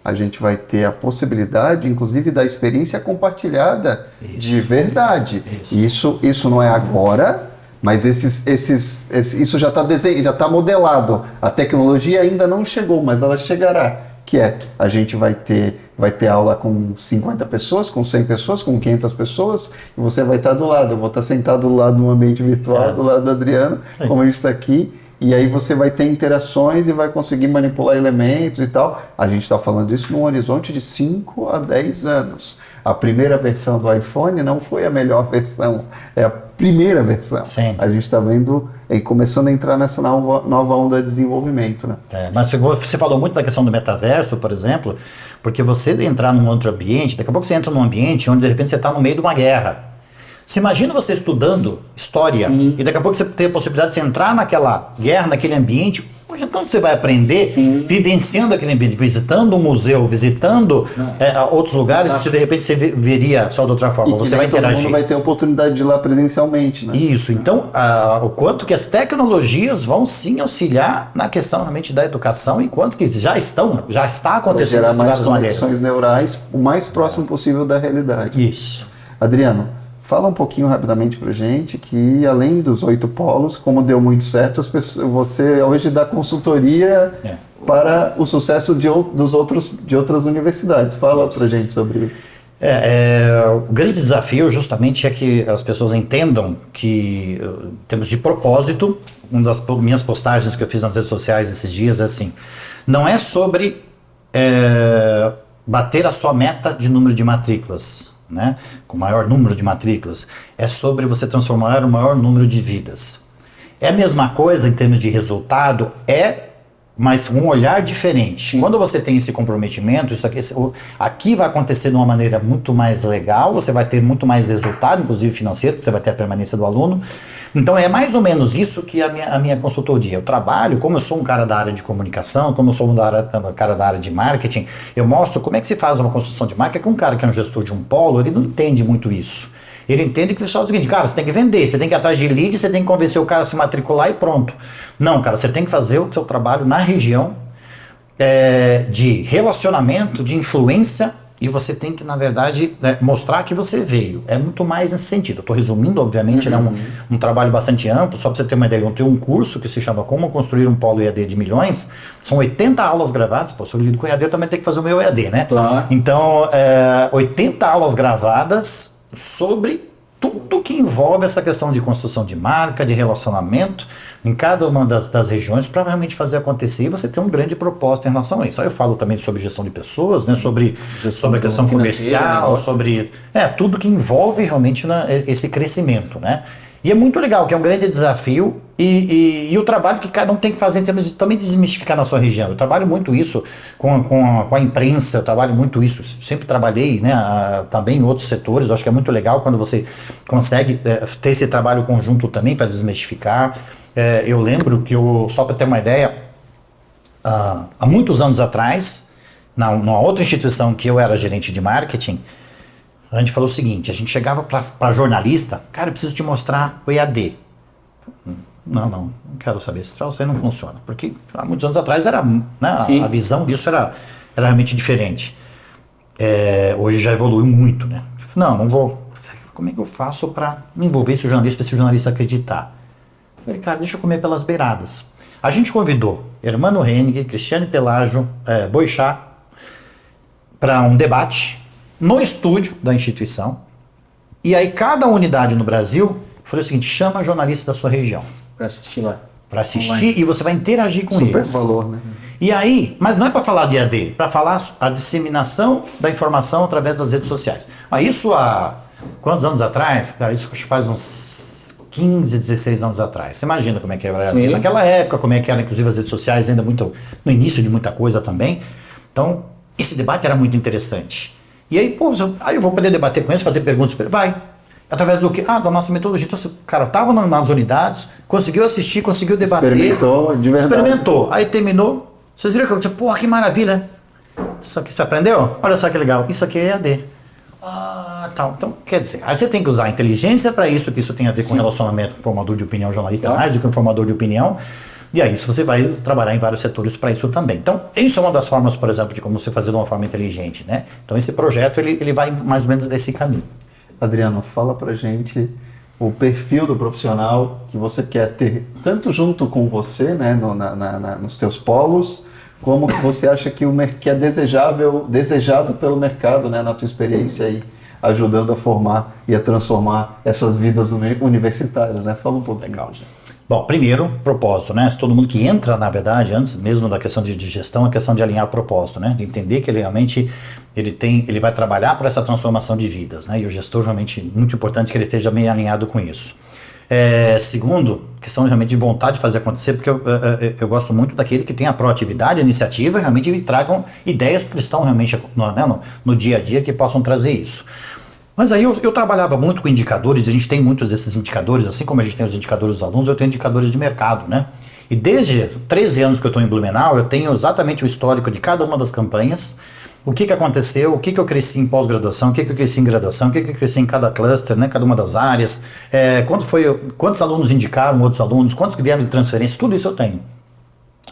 Speaker 3: a gente vai ter a possibilidade, inclusive, da experiência compartilhada de verdade. Isso não é agora, mas isso já está modelado. A tecnologia ainda não chegou, mas ela chegará. Que a gente vai ter aula com 50 pessoas, com 100 pessoas, com 500 pessoas, e você vai estar do lado. Eu vou estar sentado do lado no ambiente virtual, do lado do Adriano, como a gente está aqui. E aí você vai ter interações e vai conseguir manipular elementos e tal. A gente está falando isso num horizonte de 5 a 10 anos. A primeira versão do iPhone não foi a melhor versão, é a primeira versão.
Speaker 4: Sim.
Speaker 3: A gente está vendo e começando a entrar nessa nova onda de desenvolvimento, né?
Speaker 4: Mas você falou muito da questão do metaverso, por exemplo, porque você entrar num outro ambiente, daqui a pouco você entra num ambiente onde de repente você está no meio de uma guerra. Você imagina você estudando história e daqui a pouco você ter a possibilidade de você entrar naquela guerra, naquele ambiente. Hoje então você vai aprender vivenciando aquele ambiente, visitando um museu, visitando outros lugares que se de repente você veria só de outra forma. Você vai interagir.
Speaker 3: Todo mundo vai ter a oportunidade de ir lá presencialmente, né?
Speaker 4: Isso, então o quanto que as tecnologias vão sim auxiliar na questão realmente da educação e quanto que já está acontecendo
Speaker 3: gerar
Speaker 4: de
Speaker 3: mais
Speaker 4: várias maneiras.
Speaker 3: conexões neurais o mais próximo possível da realidade.
Speaker 4: Isso.
Speaker 3: Adriano, fala um pouquinho rapidamente pra gente que além dos 8 polos, como deu muito certo, você hoje dá consultoria para o sucesso de outras universidades. Fala pra gente sobre isso.
Speaker 4: O grande desafio justamente é que as pessoas entendam que, em termos de propósito, uma das minhas postagens que eu fiz nas redes sociais esses dias é assim, não é sobre bater a sua meta de número de matrículas, né, com o maior número de matrículas, é sobre você transformar o maior número de vidas. É a mesma coisa em termos de resultado, mas um olhar diferente. Quando você tem esse comprometimento, aqui vai acontecer de uma maneira muito mais legal, você vai ter muito mais resultado, inclusive financeiro, porque você vai ter a permanência do aluno. Então é mais ou menos isso que a minha consultoria. Eu trabalho, como eu sou um cara da área de comunicação, como eu sou um cara da área de marketing, eu mostro como é que se faz uma construção de marca, que um cara que é um gestor de um polo, ele não entende muito isso. Ele entende que ele só é o seguinte, cara, você tem que vender, você tem que ir atrás de lead, você tem que convencer o cara a se matricular e pronto. Não, cara, você tem que fazer o seu trabalho na região de relacionamento, de influência, e você tem que, na verdade, mostrar que você veio. É muito mais nesse sentido. Eu estou resumindo, obviamente, né, um trabalho bastante amplo, só para você ter uma ideia. Eu tenho um curso que se chama Como Construir um Polo EAD de Milhões, são 80 aulas gravadas, pô, se eu lido com EAD, eu também tenho que fazer o meu EAD, né?
Speaker 2: Claro.
Speaker 4: Então, 80 aulas gravadas sobre tudo que envolve essa questão de construção de marca, de relacionamento, em cada uma das regiões, para realmente fazer acontecer e você ter um grande propósito em relação a isso. Aí eu falo também sobre gestão de pessoas, né, sobre a questão comercial, sobre tudo que envolve realmente esse crescimento, né? E é muito legal, que é um grande desafio e o trabalho que cada um tem que fazer em termos de também desmistificar na sua região. Eu trabalho muito isso com a imprensa, eu trabalho muito isso, sempre trabalhei, né, também em outros setores. Eu acho que é muito legal quando você consegue ter esse trabalho conjunto também para desmistificar. Eu lembro que, só para ter uma ideia, há muitos anos atrás, numa outra instituição que eu era gerente de marketing, a gente falou o seguinte, a gente chegava para jornalista, cara, eu preciso te mostrar o EAD. Não quero saber, esse troço aí não funciona. Porque há muitos anos atrás era, né, a visão disso era realmente diferente. Hoje já evoluiu muito, né? Não vou. Como é que eu faço para me envolver esse jornalista, para esse jornalista acreditar? Eu falei, cara, deixa eu comer pelas beiradas. A gente convidou Hermano Hennig, Cristiane Pelágio, Boixá, para um debate no estúdio da instituição, e aí cada unidade no Brasil falou o seguinte, chama jornalista da sua região.
Speaker 2: Para assistir lá.
Speaker 4: Para assistir e você vai interagir com
Speaker 3: Super
Speaker 4: eles.
Speaker 3: valor, né?
Speaker 4: E aí, mas não é para falar de EAD, para falar a disseminação da informação através das redes sociais. Mas isso há quantos anos atrás? Cara, isso faz uns 15, 16 anos atrás. Você imagina como é que era naquela época, como é que era inclusive as redes sociais, ainda muito no início de muita coisa também. Então, esse debate era muito interessante. E aí, pô, eu vou poder debater com eles, fazer perguntas para ele. Vai. Através do quê? Da nossa metodologia. Então, o cara estava nas unidades, conseguiu assistir, conseguiu debater.
Speaker 3: Experimentou, de verdade.
Speaker 4: Experimentou. Aí terminou. Vocês viram que eu disse, pô, que maravilha. Isso aqui você aprendeu? Olha só que legal. Isso aqui é EAD. Tal. Então, quer dizer, aí você tem que usar a inteligência para isso, que isso tem a ver com relacionamento com formador de opinião, jornalista, mais do que um formador de opinião. E aí você vai trabalhar em vários setores para isso também. Então, isso é uma das formas, por exemplo, de como você fazer de uma forma inteligente, né? Então, esse projeto, ele vai mais ou menos desse caminho.
Speaker 3: Adriano, fala pra gente o perfil do profissional que você quer ter, tanto junto com você, né, nos teus polos, como que você acha que é desejado pelo mercado, né, na tua experiência aí, ajudando a formar e a transformar essas vidas universitárias, né? Fala um pouco.
Speaker 4: Legal. Bom, primeiro, propósito, né? Todo mundo que entra, na verdade, antes mesmo da questão de gestão, a questão de alinhar propósito, né? De entender que ele realmente ele vai trabalhar para essa transformação de vidas, né? E o gestor realmente muito importante que ele esteja bem alinhado com isso. Segundo, questão realmente de vontade de fazer acontecer, porque eu gosto muito daquele que tem a proatividade, a iniciativa, e realmente tragam ideias que estão realmente no dia a dia que possam trazer isso. Mas aí eu trabalhava muito com indicadores, a gente tem muitos desses indicadores, assim como a gente tem os indicadores dos alunos, eu tenho indicadores de mercado, né? E desde 13 anos que eu estou em Blumenau, eu tenho exatamente o histórico de cada uma das campanhas, o que aconteceu, o que eu cresci em pós-graduação, o que eu cresci em graduação, o que eu cresci em cada cluster, né? Cada uma das áreas, quantos alunos indicaram outros alunos, quantos que vieram de transferência, tudo isso eu tenho.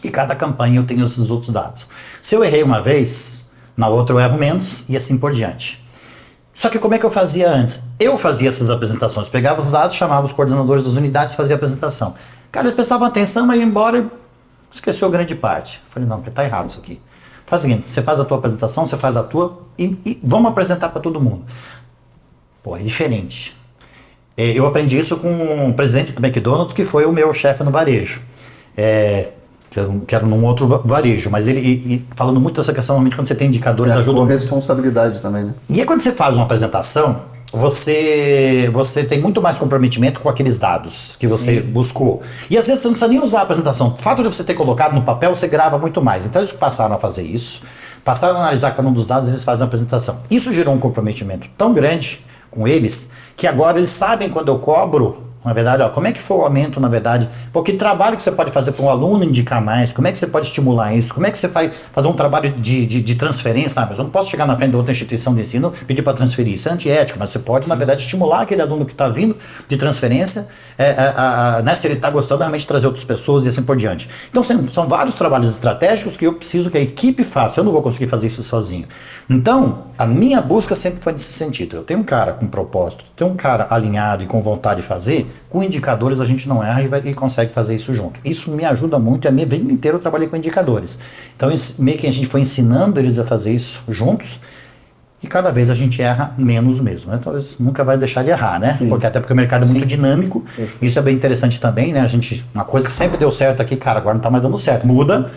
Speaker 4: E cada campanha eu tenho esses outros dados. Se eu errei uma vez, na outra eu erro menos e assim por diante. Só que como é que eu fazia antes? Eu fazia essas apresentações, pegava os dados, chamava os coordenadores das unidades e fazia a apresentação. Cara, eles prestavam atenção, mas ia embora e esqueceu grande parte. Eu falei, não, tá errado isso aqui. Faz o seguinte, você faz a tua apresentação, você faz a tua e vamos apresentar para todo mundo. Pô, é diferente. Eu aprendi isso com o presidente do McDonald's, que foi o meu chefe no varejo. Que era num outro varejo, mas ele falando muito dessa questão, realmente quando você tem indicadores, ajuda
Speaker 3: com
Speaker 4: muito.
Speaker 3: responsabilidade também, né?
Speaker 4: E aí quando você faz uma apresentação, você tem muito mais comprometimento com aqueles dados que você buscou. E às vezes você não precisa nem usar a apresentação. O fato de você ter colocado no papel, você grava muito mais. Então eles passaram a fazer isso, passaram a analisar cada um dos dados e eles fazem a apresentação. Isso gerou um comprometimento tão grande com eles, que agora eles sabem quando eu cobro, na verdade, como é que foi o aumento, na verdade, que trabalho que você pode fazer para um aluno indicar mais, como é que você pode estimular isso, como é que você vai fazer um trabalho de transferência, sabe? Eu não posso chegar na frente de outra instituição de ensino e pedir para transferir, isso é antiético, mas você pode, na verdade, estimular aquele aluno que está vindo de transferência, né, se ele está gostando, realmente trazer outras pessoas e assim por diante. Então, são vários trabalhos estratégicos que eu preciso que a equipe faça, eu não vou conseguir fazer isso sozinho. Então, a minha busca sempre foi nesse sentido, eu tenho um cara com propósito, tenho um cara alinhado e com vontade de fazer. Com indicadores a gente não erra e consegue fazer isso junto. Isso me ajuda muito, a minha vida inteira eu trabalhei com indicadores. Então meio que a gente foi ensinando eles a fazer isso juntos e cada vez a gente erra menos mesmo, né? Talvez nunca vai deixar de errar, né? Porque o mercado é muito dinâmico, isso é bem interessante também, né? Uma coisa que sempre deu certo aqui, cara, agora não está mais dando certo, muda.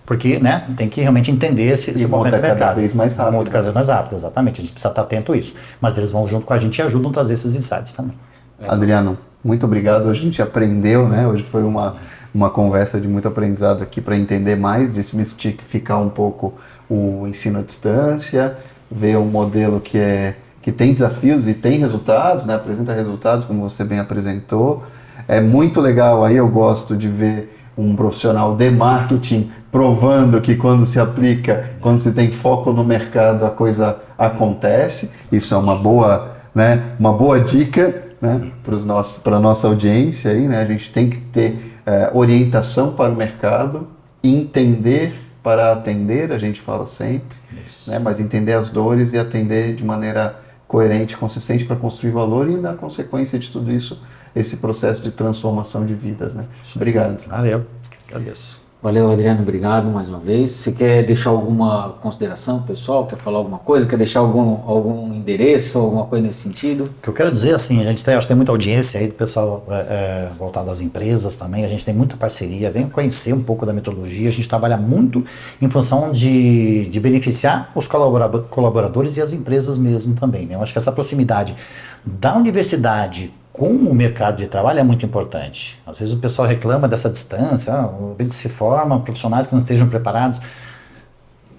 Speaker 4: Porque, né, tem que realmente entender esse movimento do mercado.
Speaker 3: Cada vez mais rápido.
Speaker 4: Muda cada vez mais rápido, exatamente. A gente precisa estar atento a isso. Mas eles vão junto com a gente e ajudam a trazer esses insights também.
Speaker 3: Adriano, Muito obrigado. Hoje a gente aprendeu, né? Hoje foi uma conversa de muito aprendizado aqui para entender mais, desmistificar um pouco o ensino à distância, ver um modelo que tem desafios e tem resultados, né? Apresenta resultados, como você bem apresentou. É muito legal, aí eu gosto de ver um profissional de marketing provando que quando se aplica, quando se tem foco no mercado, a coisa acontece. Isso é uma boa, né, uma boa dica, né, para a nossa audiência. Aí, né, a gente tem que ter orientação para o mercado, entender para atender, a gente fala sempre, né, mas entender as dores e atender de maneira coerente, consistente para construir valor e, na consequência de tudo isso, esse processo de transformação de vidas, né? Obrigado.
Speaker 4: Valeu, agradeço.
Speaker 2: Valeu, Adriano, obrigado mais uma vez. Você quer deixar alguma consideração, pessoal? Quer falar alguma coisa? Quer deixar algum endereço, alguma coisa nesse sentido?
Speaker 4: O que eu quero dizer, assim, a gente tem, acho que tem muita audiência aí do pessoal voltado às empresas também, a gente tem muita parceria, vem conhecer um pouco da metodologia, a gente trabalha muito em função de beneficiar os colaboradores e as empresas mesmo também, né? Eu acho que essa proximidade da universidade com o mercado de trabalho é muito importante. Às vezes o pessoal reclama dessa distância, a gente se forma, profissionais que não estejam preparados.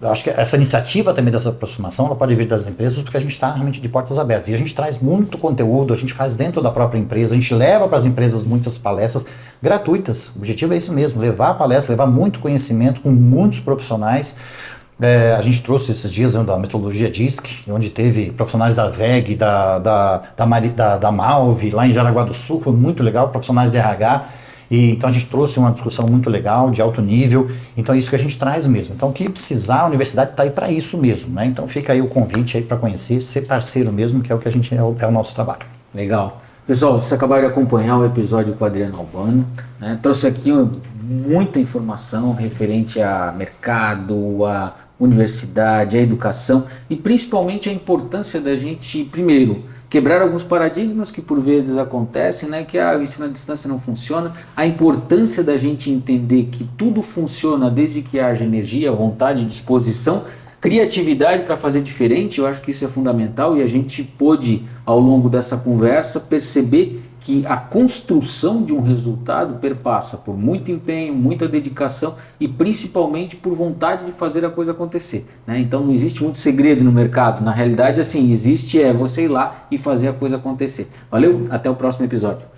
Speaker 4: Eu acho que essa iniciativa também dessa aproximação, ela pode vir das empresas porque a gente está realmente de portas abertas. E a gente traz muito conteúdo, a gente faz dentro da própria empresa, a gente leva para as empresas muitas palestras gratuitas. O objetivo é isso mesmo, levar a palestra, levar muito conhecimento com muitos profissionais. A gente trouxe esses dias da metodologia DISC, onde teve profissionais da VEG, da Malve, lá em Jaraguá do Sul, foi muito legal, profissionais de RH. Então a gente trouxe uma discussão muito legal, de alto nível. Então é isso que a gente traz mesmo. Então o que precisar, a universidade está aí para isso mesmo, né? Então fica aí o convite aí para conhecer, ser parceiro mesmo, que é o que a gente é o nosso trabalho.
Speaker 2: Legal. Pessoal, vocês acabaram de acompanhar o episódio com o Adriano Albano, né? Trouxe aqui muita informação referente a mercado, a universidade, a educação e principalmente a importância da gente, primeiro, quebrar alguns paradigmas que por vezes acontecem, né, que o ensino à distância não funciona, a importância da gente entender que tudo funciona desde que haja energia, vontade, disposição, criatividade para fazer diferente. Eu acho que isso é fundamental e a gente pôde, ao longo dessa conversa, perceber que a construção de um resultado perpassa por muito empenho, muita dedicação e principalmente por vontade de fazer a coisa acontecer, né? Então não existe muito segredo no mercado, na realidade assim, existe você ir lá e fazer a coisa acontecer. Valeu, até o próximo episódio.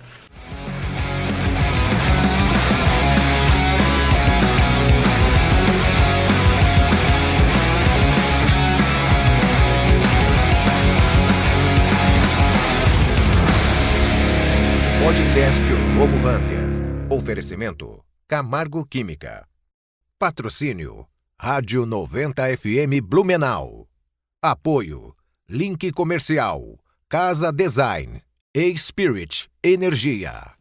Speaker 1: Podcast O Novo Hunter. Oferecimento Camargo Química. Patrocínio Rádio 90 FM Blumenau. Apoio Link Comercial, Casa Design e Spirit Energia.